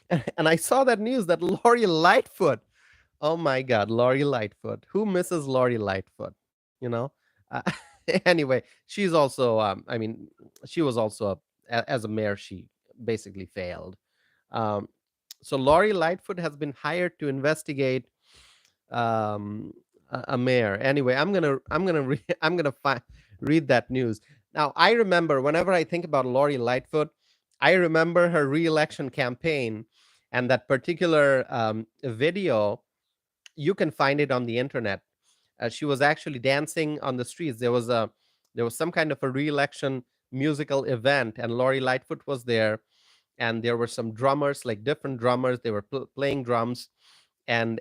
And I saw that news that Lori Lightfoot. Oh my God, Lori Lightfoot. Who misses Lori Lightfoot? You know. Uh, anyway, she's also. I mean, she was also as a mayor. She basically failed. Um, so Lori Lightfoot has been hired to investigate a mayor. Anyway, I'm gonna read that news. Now, I remember whenever I think about Lori Lightfoot, I remember her reelection campaign and that particular video. You can find it on the internet. She was actually dancing on the streets. There was some kind of a re-election musical event, and Lori Lightfoot was there, and there were some drummers, like different drummers. They were playing drums, and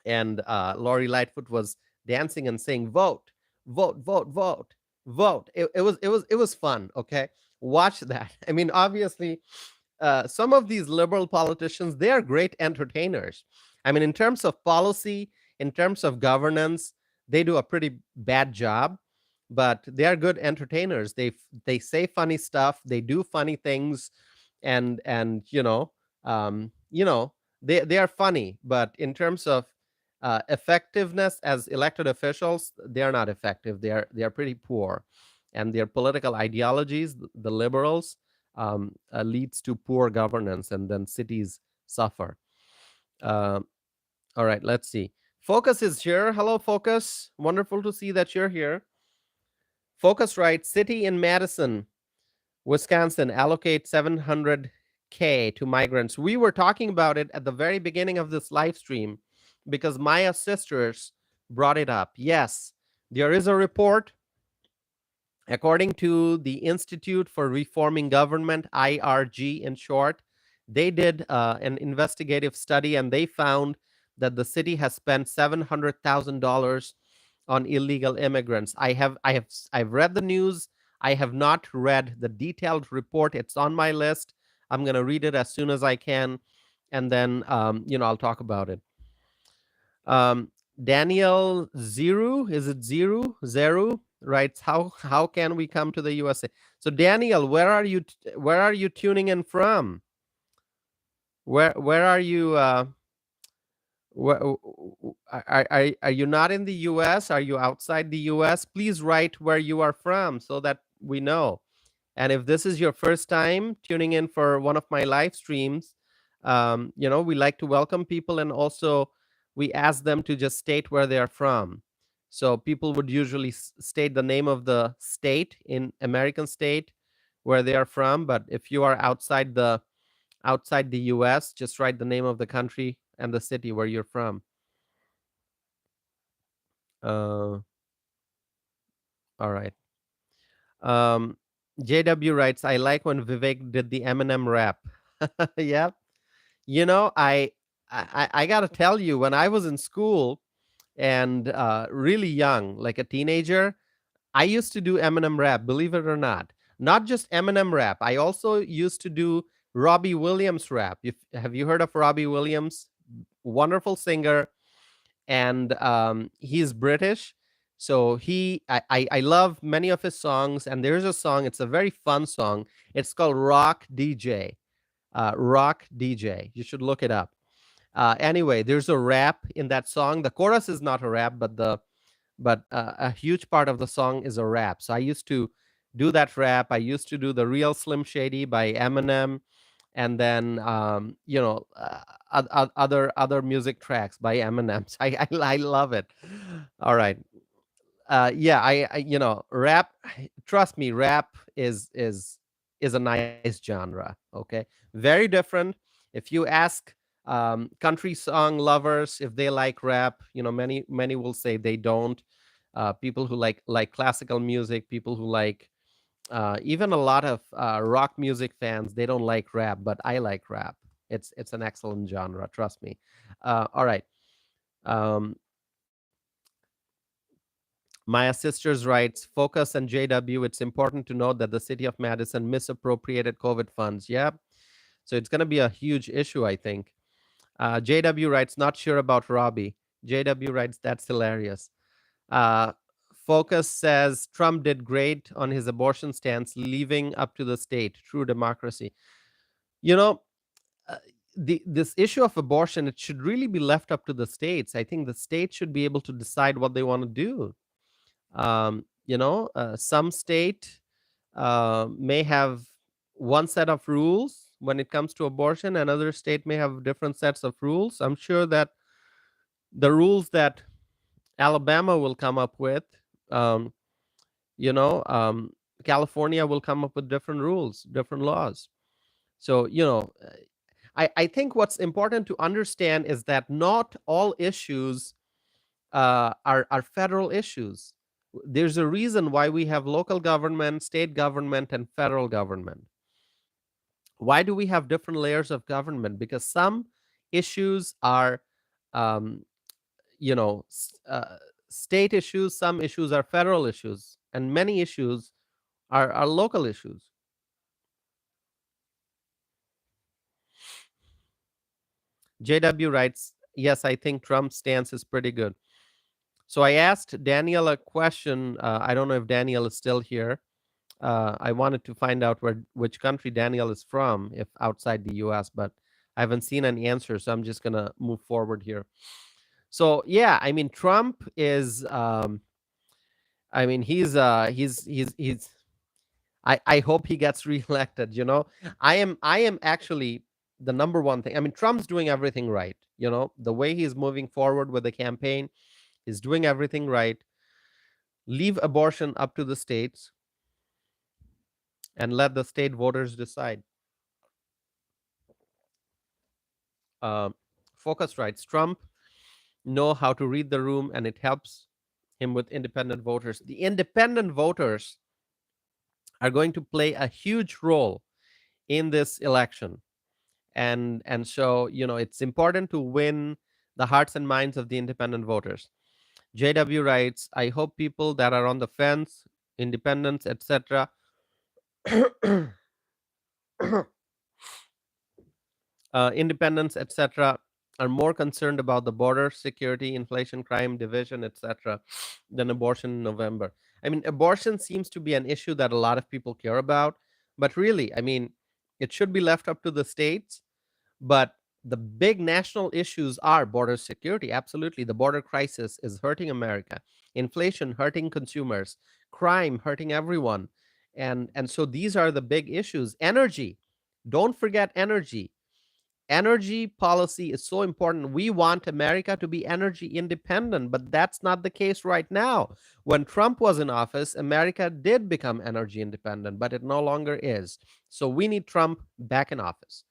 Lori Lightfoot was dancing and saying, "Vote, vote, vote, vote, vote." It was fun. Okay, watch that. I mean, obviously, some of these liberal politicians, they are great entertainers. I mean, in terms of policy, in terms of governance, they do a pretty bad job, but they are good entertainers. They say funny stuff, they do funny things, and you know, they are funny. But in terms of effectiveness as elected officials, they are not effective. They are pretty poor, and their political ideologies, the liberals, leads to poor governance, and then cities suffer. Uh, all right, let's see. Focus is here. Hello, Focus. Wonderful to see that you're here. Focus writes, city in Madison, Wisconsin, allocate 700K to migrants. We were talking about it at the very beginning of this live stream because Maya Sisters brought it up. Yes, there is a report. According to the Institute for Reforming Government, IRG in short, they did an investigative study, and they found that the city has spent $700,000 on illegal immigrants. I've read the news. I have not read the detailed report. It's on my list. I'm going to read it as soon as I can, and then I'll talk about it. Um, Daniel Ziru, is it Ziru? Zeru writes, how can we come to the USA? So Daniel, where are you tuning in from? Where are you? Where, are you not in the US? Are you outside the US? Please write where you are from so that we know. And if this is your first time tuning in for one of my live streams, we like to welcome people, and also we ask them to just state where they are from. So people would usually state the name of the state in American state where they are from. But if you are outside the US, just write the name of the country and the city where you're from. All right. Um, JW writes, I like when Vivek did the Eminem rap. Yeah. I gotta tell you, when I was in school and really young, like a teenager, I used to do Eminem rap, believe it or not. Not just Eminem rap. I also used to do Robbie Williams rap. Have you heard of Robbie Williams? Wonderful singer, and he's British. So I love many of his songs, and there's a song. It's a very fun song. It's called Rock DJ. Rock DJ. You should look it up. Anyway, there's a rap in that song. The chorus is not a rap, but a huge part of the song is a rap. So I used to do that rap. I used to do the Real Slim Shady by Eminem, and then other music tracks by Eminem. So I love it. All right. Yeah, rap. Trust me, rap is a nice genre. Okay, very different. If you ask country song lovers if they like rap, many will say they don't. People who like classical music, people who like even a lot of rock music fans, they don't like rap, but I like rap. It's an excellent genre. Trust me. All right. Um, Maya Sisters writes, Focus and JW, it's important to note that the city of Madison misappropriated COVID funds. Yeah. So it's going to be a huge issue, I think. JW writes, not sure about Robbie. JW writes, that's hilarious. Uh, Focus says, Trump did great on his abortion stance, leaving up to the state. True democracy. You know, uh, this issue of abortion, it should really be left up to the states. I think the states should be able to decide what they want to do. Some state may have one set of rules when it comes to abortion. Another state may have different sets of rules. I'm sure that the rules that Alabama will come up with, um, you know, California will come up with different rules, different laws. So, I think what's important to understand is that not all issues are federal issues. There's a reason why we have local government, state government, and federal government. Why do we have different layers of government? Because some issues are, um, you know, state issues, some issues are federal issues, and many issues are local issues. JW writes, yes, I think Trump's stance is pretty good. So I asked Daniel a question. I don't know if Daniel is still here. I wanted to find out which country Daniel is from, if outside the U.S., but I haven't seen any answer, so I'm just gonna move forward here. So yeah, I mean, Trump is. I mean, he's. I hope he gets reelected. I am actually the number one thing. I mean, Trump's doing everything right. The way he's moving forward with the campaign, he's doing everything right. Leave abortion up to the states and let the state voters decide. Uh, Focus writes, Trump know how to read the room, and it helps him with independent voters. The independent voters are going to play a huge role in this election, and so it's important to win the hearts and minds of the independent voters. JW writes, I hope people that are on the fence, independents, etc., independents, etc., are more concerned about the border security, inflation, crime, division, etc., than abortion in November. I mean, abortion seems to be an issue that a lot of people care about, but really, I mean, it should be left up to the states. But the big national issues are border security. Absolutely. The border crisis is hurting America, inflation hurting consumers, crime hurting everyone. And so these are the big issues. Energy. Don't forget energy. Energy policy is so important. We want America to be energy independent, but that's not the case right now. When Trump was in office, America did become energy independent, but it no longer is. So we need Trump back in office.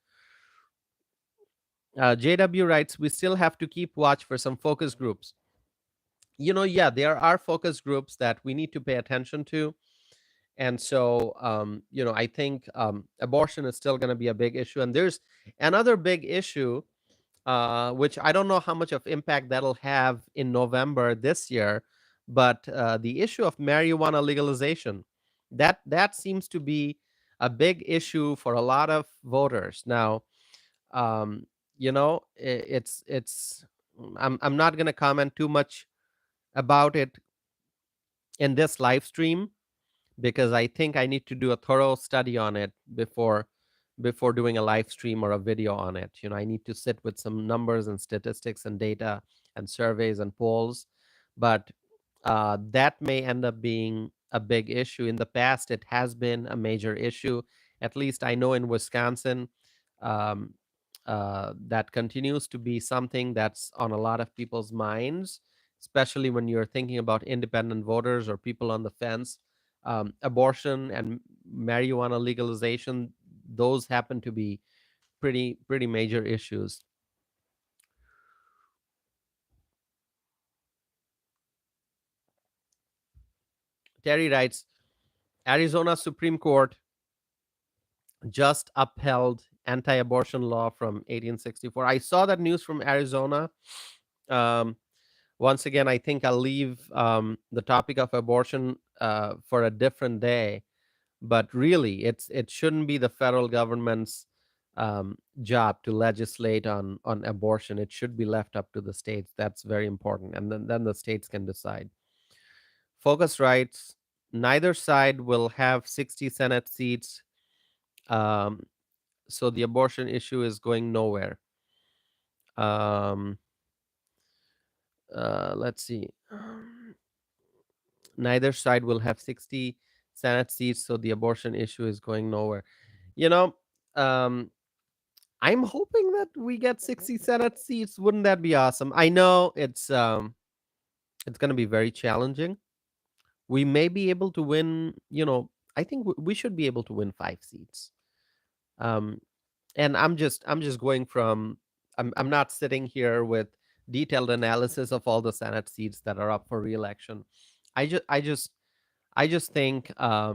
JW writes, we still have to keep watch for some focus groups. Yeah, there are focus groups that we need to pay attention to. And so, I think abortion is still going to be a big issue. And there's another big issue, which I don't know how much of impact that'll have in November this year, but the issue of marijuana legalization, that seems to be a big issue for a lot of voters. Now, it's I'm not going to comment too much about it in this live stream, because I think I need to do a thorough study on it before doing a live stream or a video on it. I need to sit with some numbers and statistics and data and surveys and polls, but that may end up being a big issue. In the past, it has been a major issue. At least I know in Wisconsin, um, that continues to be something that's on a lot of people's minds, especially when you're thinking about independent voters or people on the fence. Abortion and marijuana legalization, those happen to be pretty major issues. Terry writes, Arizona Supreme Court just upheld anti-abortion law from 1864. I saw that news from Arizona. Um, Once again, I think I'll leave the topic of abortion for a different day. But really, it shouldn't be the federal government's job to legislate on abortion. It should be left up to the states. That's very important, and then the states can decide. Focus writes, neither side will have 60 Senate seats, um, so the abortion issue is going nowhere. Um, let's see. Neither side will have 60 Senate seats, so the abortion issue is going nowhere. You know, um, I'm hoping that we get 60 Senate seats. Wouldn't that be awesome? I know it's going to be very challenging, we may be able to win. I think we should be able to win 5 seats. Um, and I'm just going from, I'm not sitting here with detailed analysis of all the Senate seats that are up for reelection. I just think uh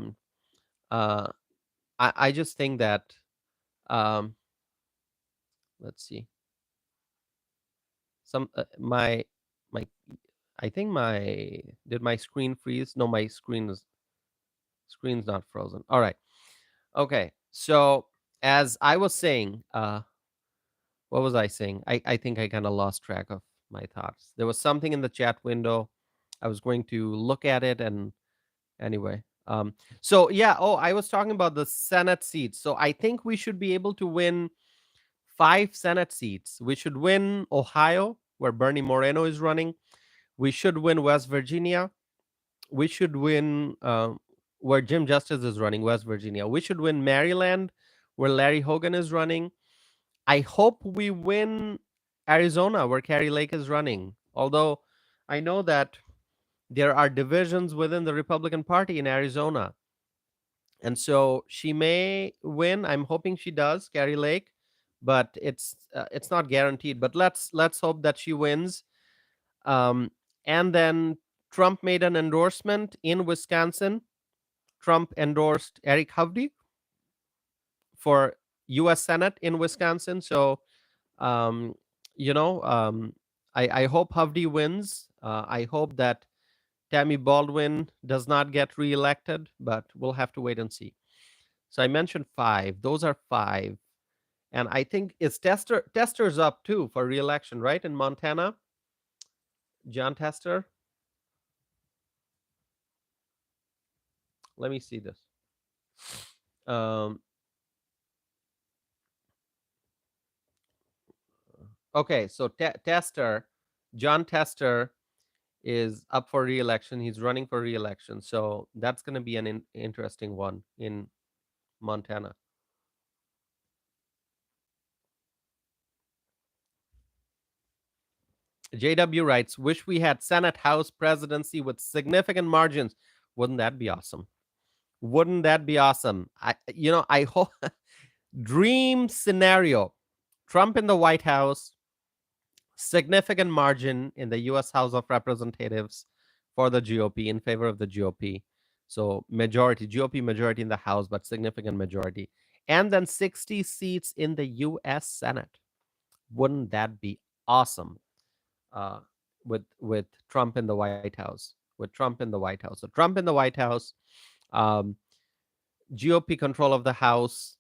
I just think that um let's see, some my I think my did my screen freeze? No, my screen's not frozen. All right. Okay. So as I was saying, what was I saying? I think I kind of lost track of my thoughts. There was something in the chat window. I was going to look at it, and anyway. So yeah, oh, I was talking about the Senate seats. So I think we should be able to win 5 Senate seats. We should win Ohio, where Bernie Moreno is running. We should win West Virginia. We should win where Jim Justice is running, West Virginia. We should win Maryland, where Larry Hogan is running. I hope we win Arizona, where Carrie Lake is running. Although I know that there are divisions within the Republican Party in Arizona. And so she may win. I'm hoping she does, Carrie Lake, but it's not guaranteed. But let's hope that she wins. Um, and then Trump made an endorsement in Wisconsin. Trump endorsed Eric Hovde for U.S. Senate in Wisconsin. So um, you know, I hope Hovde wins. I hope that Tammy Baldwin does not get reelected, but we'll have to wait and see. So I mentioned 5. Those are 5. And I think it's Tester's up too for reelection, right? In Montana, John Tester. Let me see this. Um, okay, so Tester, John Tester is up for reelection. He's running for reelection. So that's going to be an interesting one in Montana. JW writes, wish we had Senate House presidency with significant margins. Wouldn't that be awesome? Wouldn't that be awesome? I hope dream scenario. Trump in the White House, significant margin in the US House of Representatives for the GOP, in favor of the GOP. So majority, GOP majority in the House, but significant majority. And then 60 seats in the US Senate. Wouldn't that be awesome? uh, with Trump in the White House. With Trump in the White House. So Trump in the White House, um, GOP control of the House,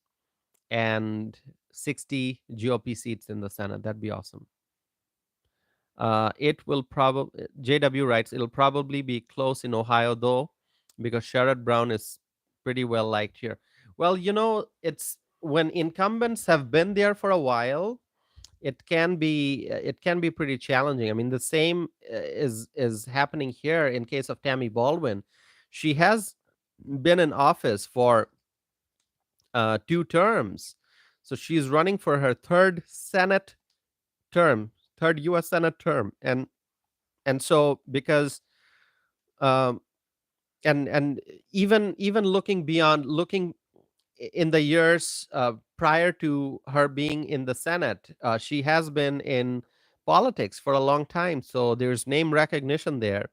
and 60 GOP seats in the Senate. That'd be awesome. It will probably, JW writes, it'll probably be close in Ohio though, because Sherrod Brown is pretty well liked here. Well, it's when incumbents have been there for a while, it can be pretty challenging. I mean, the same is happening here in case of Tammy Baldwin. She has been in office for 2 terms, so she's running for her term, third U.S. Senate term, and so because um, and even looking in the years prior to her being in the Senate, she has been in politics for a long time. So there's name recognition there.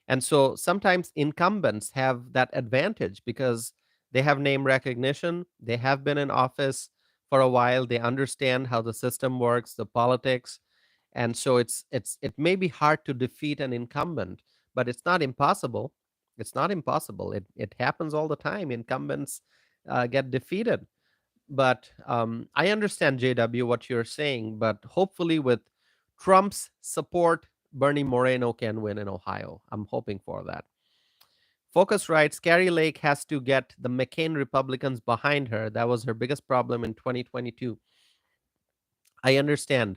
And so sometimes incumbents have that advantage because they have name recognition. They have been in office for a while. They understand how the system works, the politics. And so it may be hard to defeat an incumbent, but it's not impossible. It's not impossible. It happens all the time. Incumbents get defeated. But I understand, JW, what you're saying. But hopefully, with Trump's support, Bernie Moreno can win in Ohio. I'm hoping for that. Focus writes, Carrie Lake has to get the McCain Republicans behind her. That was her biggest problem in 2022. I understand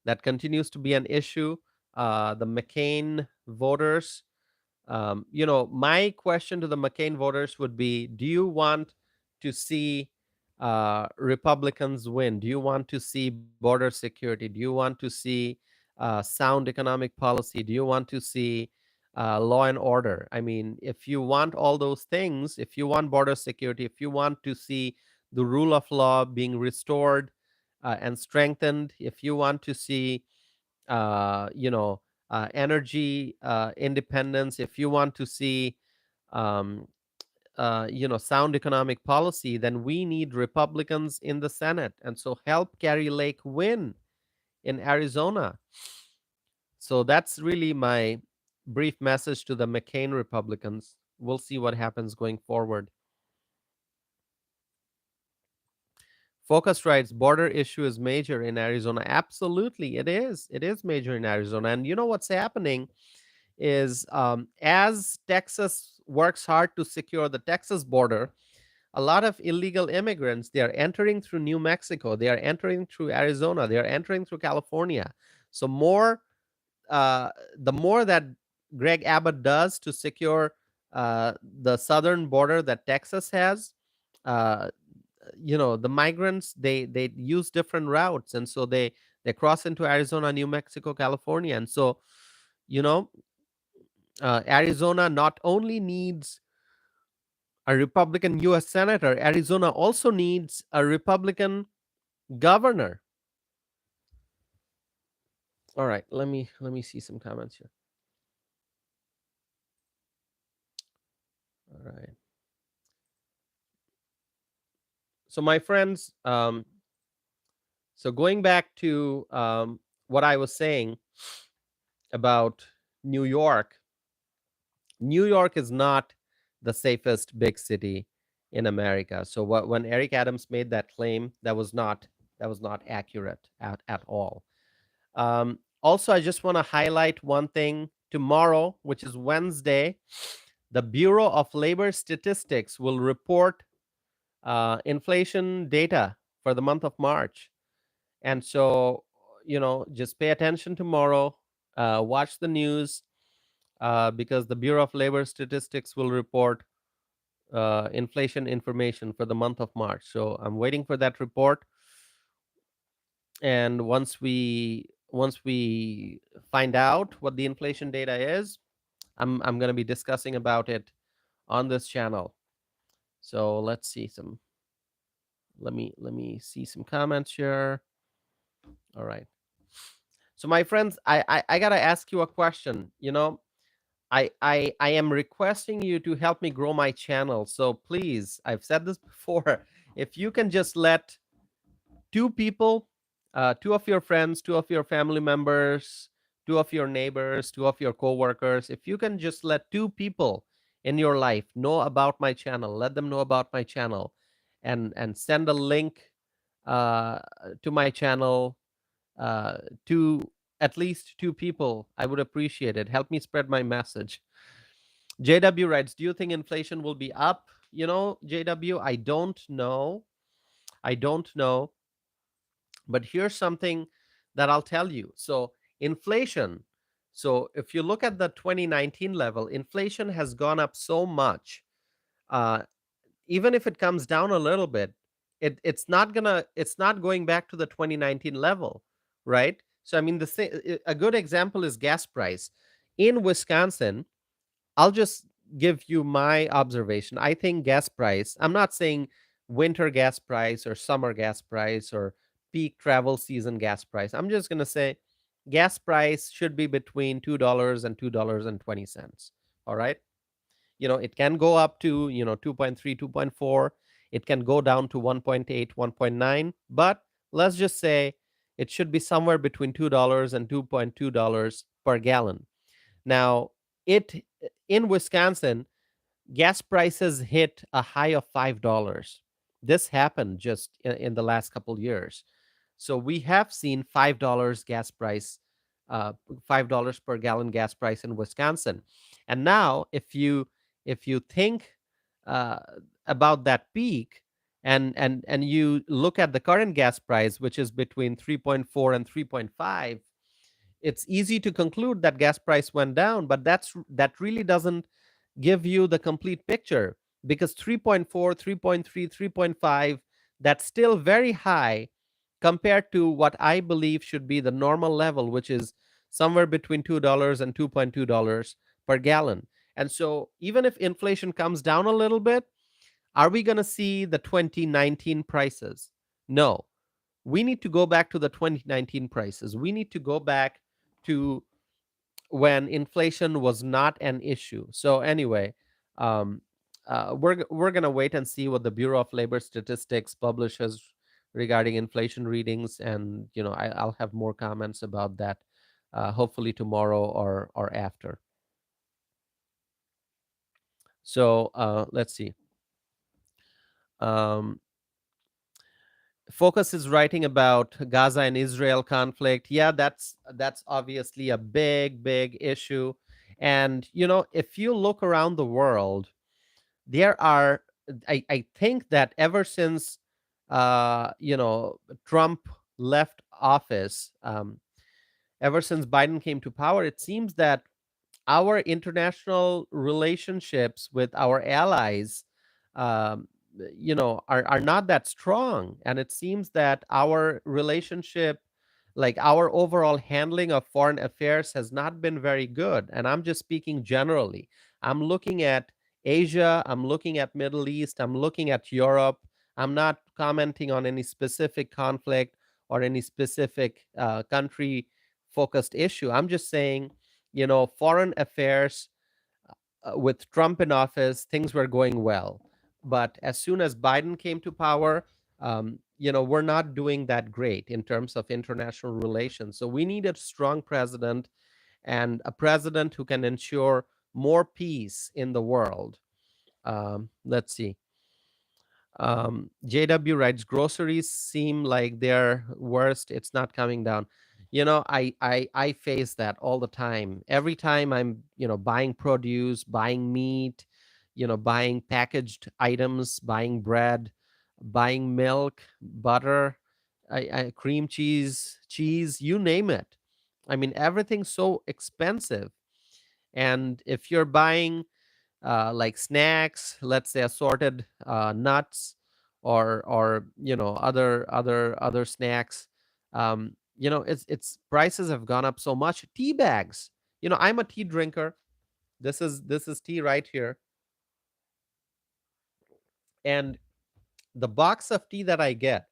that continues to be an issue. The McCain voters, my question to the McCain voters would be, do you want to see Republicans win? Do you want to see border security? Do you want to see sound economic policy? Do you want to see law and order. I mean, if you want all those things, if you want border security, if you want to see the rule of law being restored and strengthened, if you want to see, you know, energy independence, if you want to see, um, you know, sound economic policy, then we need Republicans in the Senate. And so help Carrie Lake win in Arizona. So that's really my brief message to the McCain Republicans. We'll see what happens going forward. Focus writes, border issue is major in Arizona. Absolutely, it is. It is major in Arizona. And you know what's happening is, as Texas works hard to secure the Texas border, a lot of illegal immigrants, they are entering through New Mexico, they are entering through Arizona, they are entering through California. So uh, the more that Greg Abbott does to secure the southern border that Texas has, uh, you know, the migrants, they use different routes, and so they cross into Arizona, New Mexico, California. And so, you know, Arizona not only needs a Republican U.S. senator, Arizona also needs a Republican governor. All right, let me see some comments here. All right. So my friends, so going back to what I was saying about New York, New York is not the safest big city in America. So when Eric Adams made that claim, that was not accurate at all. Also, I just want to highlight one thing. Tomorrow, which is Wednesday, the Bureau of Labor Statistics will report inflation data for the month of March. And so, you know, just pay attention tomorrow, watch the news, because the Bureau of Labor Statistics will report inflation information for the month of March. So I'm waiting for that report. And once we find out what the inflation data is, I'm going to be discussing about it on this channel. So let's see some. Let me see some comments here. All right. So my friends, I gotta ask you a question. You know, I am requesting you to help me grow my channel. So please, I've said this before. If you can just let two people, two of your friends, two of your family members, two of your neighbors, two of your coworkers, if you can just let two people in your life know about my channel, let them know about my channel, and send a link uh, to my channel uh, to at least two people, I would appreciate it. Help me spread my message. JW writes, do you think inflation will be up? You know, JW, I don't know. I don't know. But here's something that I'll tell you. So, inflation. So, if you look at the 2019 level, inflation has gone up so much. Uh, Even if it comes down a little bit, it's not going back to the 2019 level, right? So, I mean, a good example is gas price in Wisconsin. I'll just give you my observation. I think gas price, I'm not saying winter gas price or summer gas price or peak travel season gas price. I'm just going to say gas price should be between $2 and $2.20. All right. You know, it can go up to, 2.3, 2.4. It can go down to 1.8, 1.9. But let's just say it should be somewhere between $2 and $2.2 per gallon. Now, it in Wisconsin, gas prices hit a high of $5. This happened just in the last couple years. So we have seen $5 gas price, $5 per gallon gas price in Wisconsin. And now, if you think uh, about that peak, and you look at the current gas price, which is between 3.4 and 3.5, it's easy to conclude that gas price went down, but that really doesn't give you the complete picture, because 3.4, 3.3, 3.5, that's still very high compared to what I believe should be the normal level, which is somewhere between $2 and $2.2 per gallon. And so even if inflation comes down a little bit, are we going to see the 2019 prices? No. We need to go back to the 2019 prices. We need to go back to when inflation was not an issue. So anyway, um, we're gonna wait and see what the Bureau of Labor Statistics publishes regarding inflation readings, and I'll have more comments about that, hopefully tomorrow or after. So let's see. Um, Focus is writing about Gaza and Israel conflict. Yeah, that's obviously a big issue. And if you look around the world, there are I think that ever since Trump left office, ever since Biden came to power, it seems that our international relationships with our allies, um, are not that strong, and it seems that our relationship, like our overall handling of foreign affairs, has not been very good. And I'm just speaking generally. I'm looking at Asia, I'm looking at Middle East, I'm looking at Europe. I'm not commenting on any specific conflict or any specific country focused issue. I'm just saying, foreign affairs, with Trump in office, things were going well. But as soon as Biden came to power, we're not doing that great in terms of international relations. So we need a strong president, and a president who can ensure more peace in the world. Let's see. JW writes, groceries seem like they're worst. It's not coming down. I face that all the time. Every time I'm, buying produce, buying meat, buying packaged items, buying bread, buying milk, butter, cream cheese, you name it. I mean, everything's so expensive. And if you're buying like snacks, let's say assorted nuts, or other snacks. It's prices have gone up so much. Tea bags. I'm a tea drinker. This is tea right here, and the box of tea that I get,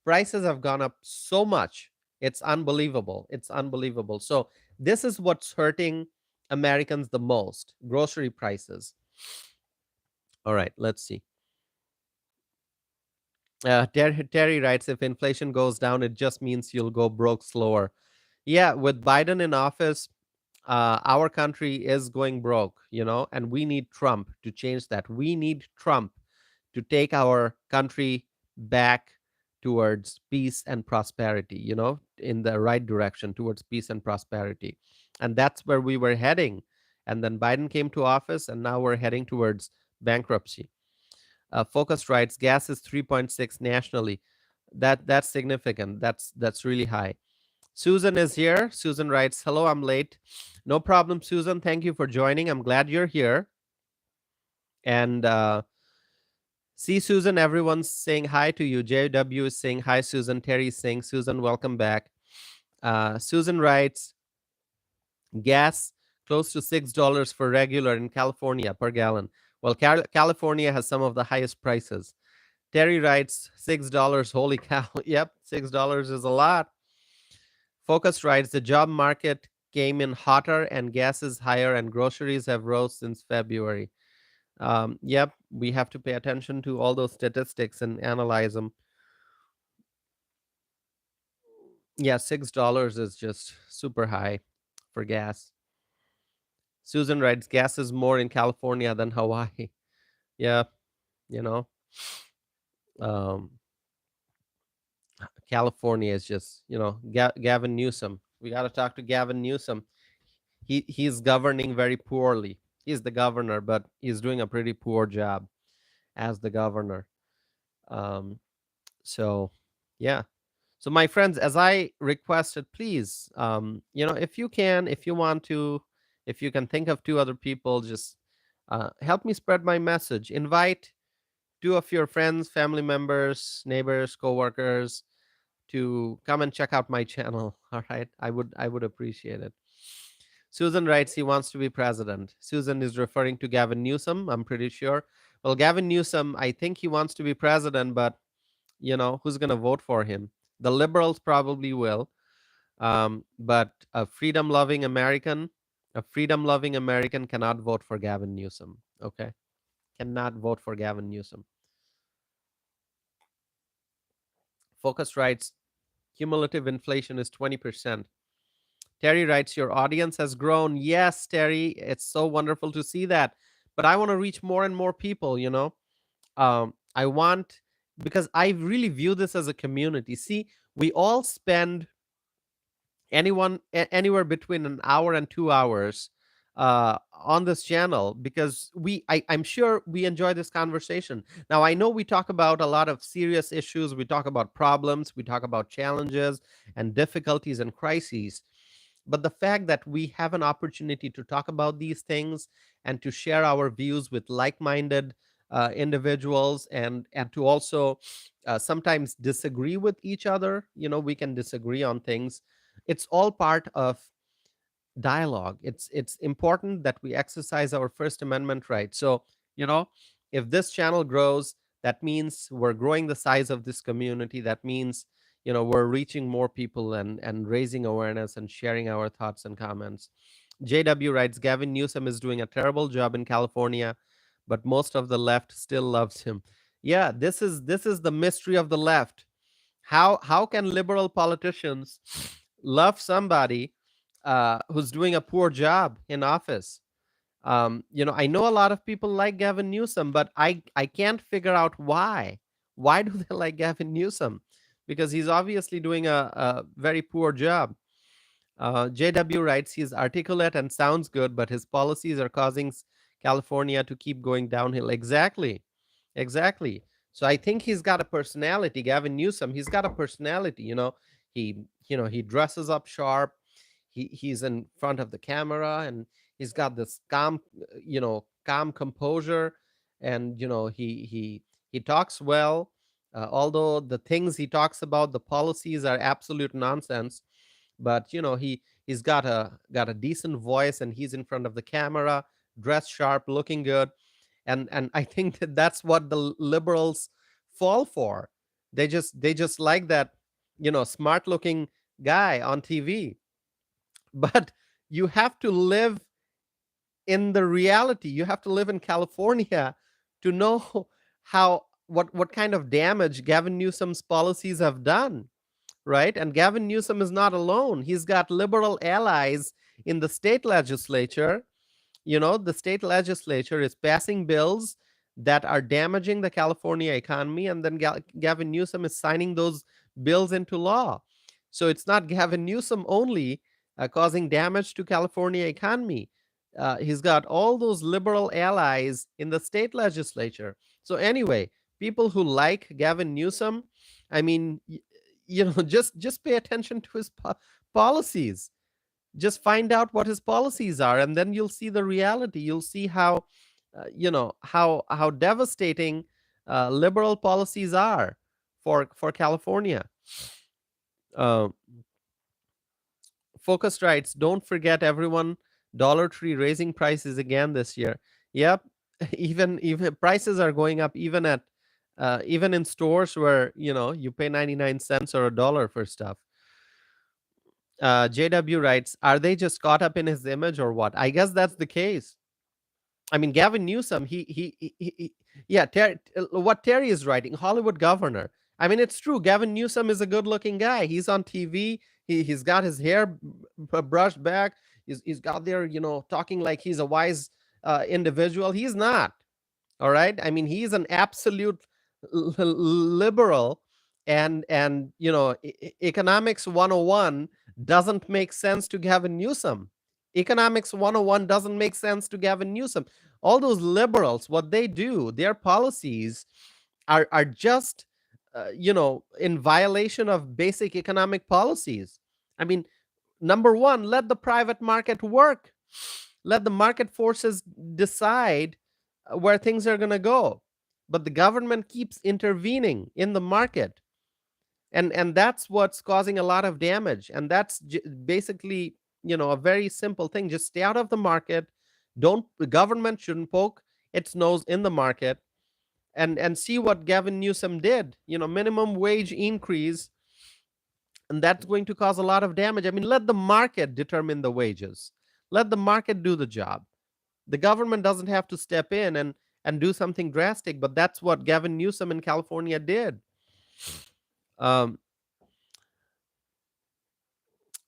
prices have gone up so much. It's unbelievable. It's unbelievable. So this is what's hurting Americans the most: grocery prices. All right, let's see. Terry writes, if inflation goes down, it just means you'll go broke slower. Yeah, with Biden in office, our country is going broke, and we need Trump to change that. We need Trump to take our country back towards peace and prosperity, in the right direction, towards peace and prosperity. And that's where we were heading. And then Biden came to office, and now we're heading towards bankruptcy. Focus writes, gas is 3.6 nationally. That's significant. That's really high. Susan is here. Susan writes, hello, I'm late. No problem, Susan. Thank you for joining. I'm glad you're here. And see, Susan, everyone's saying hi to you. JW is saying hi, Susan. Terry is saying, Susan, welcome back. Susan writes, gas close to $6 for regular in California per gallon. Well, California has some of the highest prices. Terry writes, $6. Holy cow. Yep, $6 is a lot. Focus writes, the job market came in hotter and gas is higher and groceries have rose since February. Yep, we have to pay attention to all those statistics and analyze them. Yeah, $6 is just super high for gas. Susan writes, gas is more in California than Hawaii. Yeah, you know, um, California is just, Gavin Newsom. We got to talk to Gavin Newsom. He's governing very poorly. He's the governor, but he's doing a pretty poor job as the governor. Um, so, yeah. So, my friends, as I requested, please, if you can, if you want to, if you can think of two other people, just help me spread my message. Invite two of your friends, family members, neighbors, coworkers to come and check out my channel. All right, I would appreciate it. Susan writes he wants to be president. Susan is referring to Gavin Newsom, I'm pretty sure. Well, Gavin Newsom, I think he wants to be president, but who's going to vote for him? The liberals probably will. But a freedom loving American cannot vote for Gavin Newsom. Okay. Cannot vote for Gavin Newsom. Focus writes cumulative inflation is 20%. Terry writes, your audience has grown. Yes, Terry, it's so wonderful to see that. But I want to reach more and more people. I want, because I really view this as a community. See, we all spend anywhere between an hour and 2 hours on this channel because I'm sure we enjoy this conversation. Now, I know we talk about a lot of serious issues. We talk about problems. We talk about challenges and difficulties and crises. But the fact that we have an opportunity to talk about these things and to share our views with like-minded individuals, and to also sometimes disagree with each other, we can disagree on things. It's all part of dialogue. It's important that we exercise our First Amendment right. So, you know, if this channel grows, that means we're growing the size of this community. That means, we're reaching more people and raising awareness and sharing our thoughts and comments. JW writes, Gavin Newsom is doing a terrible job in California, but most of the left still loves him. Yeah, this is the mystery of the left. How can liberal politicians love somebody who's doing a poor job in office? I know a lot of people like Gavin Newsom, but I can't figure out why. Why do they like Gavin Newsom? Because he's obviously doing a very poor job. JW writes, he's articulate and sounds good, but his policies are causing California to keep going downhill. Exactly. Exactly. So I think he's got a personality. Gavin Newsom, he's got a personality. He dresses up sharp. He's in front of the camera, and he's got this calm composure, and he talks well. Although the things he talks about, the policies are absolute nonsense, but he's got a decent voice, and he's in front of the camera, dressed sharp, looking good. And I think that's what the liberals fall for. They just like that smart looking guy on TV. But you have to live in the reality. You have to live in California to know what kind of damage Gavin Newsom's policies have done, right? And Gavin Newsom is not alone. He's got liberal allies in the state legislature. The state legislature is passing bills that are damaging the California economy, and then Gavin Newsom is signing those bills into law. So it's not Gavin Newsom only causing damage to California economy. He's got all those liberal allies in the state legislature. So anyway, people who like Gavin Newsom, I mean, just pay attention to his policies. Just find out what his policies are, and then you'll see the reality. You'll see how how devastating liberal policies are for California. uh, Focus writes, don't forget everyone, Dollar Tree raising prices again this year. Yep. Even prices are going up, even in stores where you pay 99 cents or $1 for stuff. JW writes, are they just caught up in his image or what? I guess that's the case. I mean, Gavin Newsom, yeah, what Terry is writing, Hollywood governor. I mean, it's true. Gavin Newsom is a good-looking guy. He's on TV. He's got his hair brushed back. He's got there, talking like he's a wise individual. He's not. All right. I mean, he's an absolute liberal, and economics 101 doesn't make sense to Gavin Newsom. Economics 101 doesn't make sense to Gavin Newsom. All those liberals, what they do, their policies are just in violation of basic economic policies. I mean, number one, let the private market work. Let the market forces decide where things are going to go. But the government keeps intervening in the market. And that's what's causing a lot of damage. And that's basically a very simple thing. Just stay out of the market. Don't The government shouldn't poke its nose in the market. And see what Gavin Newsom did. Minimum wage increase, and that's going to cause a lot of damage. I mean, let the market determine the wages. Let the market do the job. The government doesn't have to step in and do something drastic, but that's what Gavin Newsom in California did. Um,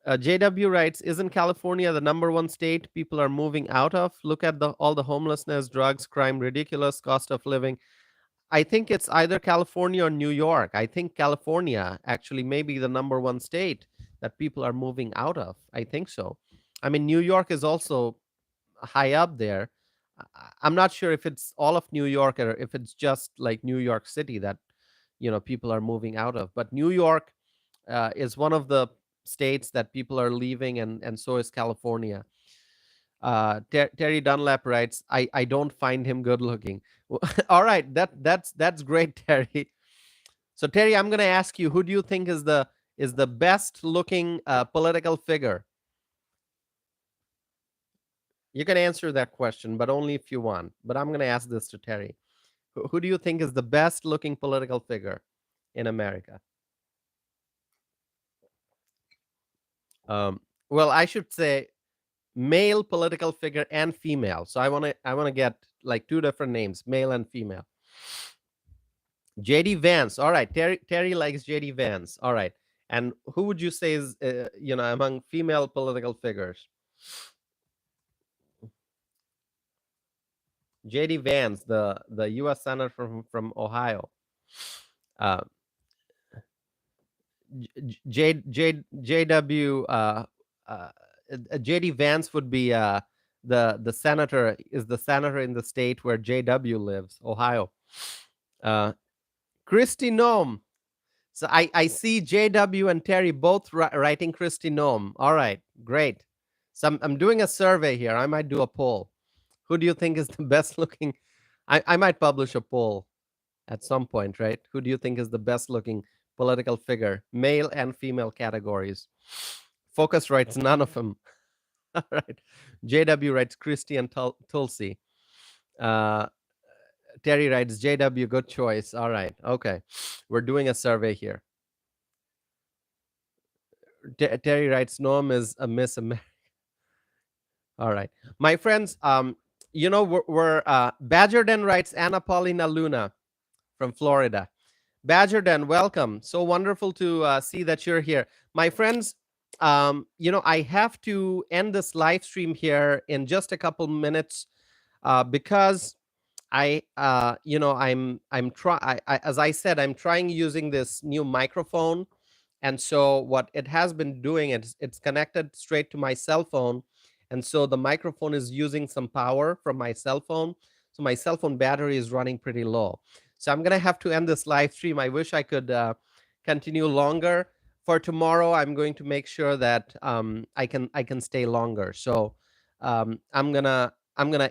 JW writes, isn't California the number one state people are moving out of? Look at all the homelessness, drugs, crime, ridiculous cost of living. I think it's either California or New York. I think California actually may be the number one state that people are moving out of. I think so. I mean, New York is also high up there. I'm not sure if it's all of New York or if it's just like New York City that people are moving out of. But New York is one of the states that people are leaving, and so is California. Terry Dunlap writes, I don't find him good looking. All right, that's great, Terry. So Terry, I'm going to ask you, who do you think is the best looking political figure? You can answer that question, but only if you want. But I'm going to ask this to Terry. Who do you think is the best looking political figure in America? Um, well, I should say male political figure and female. So I want to get like two different names, male and female. JD Vance. All right, Terry likes JD Vance. All right. And who would you say is among female political figures? JD Vance, the US Senator from Ohio. Uh JW JD Vance would be the senator, is the senator in the state where JW lives, Ohio. Kristi Noem. So I see JW and Terry both writing Kristi Noem. All right, great. So I'm doing a survey here. I might do a poll. Who do you think is the best looking? I might publish a poll at some point, right? Who do you think is the best looking political figure, male and female categories? Focus writes none of them. All right. JW writes Kristi and Tulsi. Terry writes JW, good choice. All right. Okay. We're doing a survey here. Terry writes Noam is a Miss America. All right. My friends, we're Badger Den writes Anna Paulina Luna from Florida. Badger Den, welcome. So wonderful to see that you're here. My friends, I have to end this live stream here in just a couple minutes because as I said, I'm trying using this new microphone. And so what it has been doing, it's connected straight to my cell phone. And so the microphone is using some power from my cell phone. So my cell phone battery is running pretty low. So I'm going to have to end this live stream. I wish I could continue longer. For tomorrow, I'm going to make sure that I can stay longer. So I'm gonna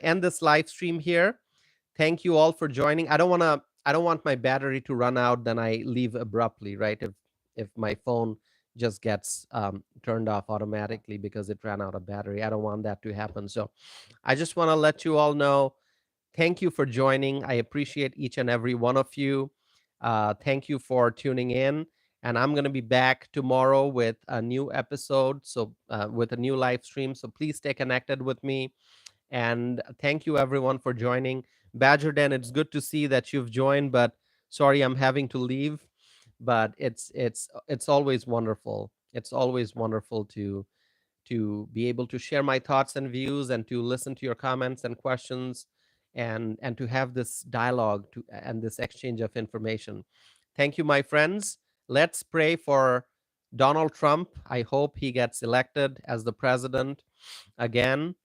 end this live stream here. Thank you all for joining. I don't want my battery to run out, then I leave abruptly, right? If my phone just gets turned off automatically because it ran out of battery. I don't want that to happen. So I just want to let you all know, thank you for joining. I appreciate each and every one of you. Thank you for tuning in. And I'm going to be back tomorrow with a new episode, so with a new live stream. So please stay connected with me. And thank you everyone for joining. Badger Den, it's good to see that you've joined, but sorry I'm having to leave. But it's always wonderful. It's always wonderful to be able to share my thoughts and views and to listen to your comments and questions and to have this dialogue and this exchange of information. Thank you, my friends. Let's pray for Donald Trump. I hope he gets elected as the president again.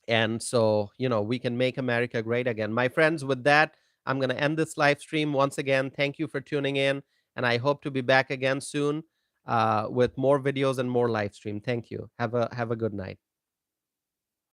And so, we can make America great again. My friends, with that, I'm going to end this live stream. Once again, thank you for tuning in. And I hope to be back again soon with more videos and more live stream. Thank you. Have a good night.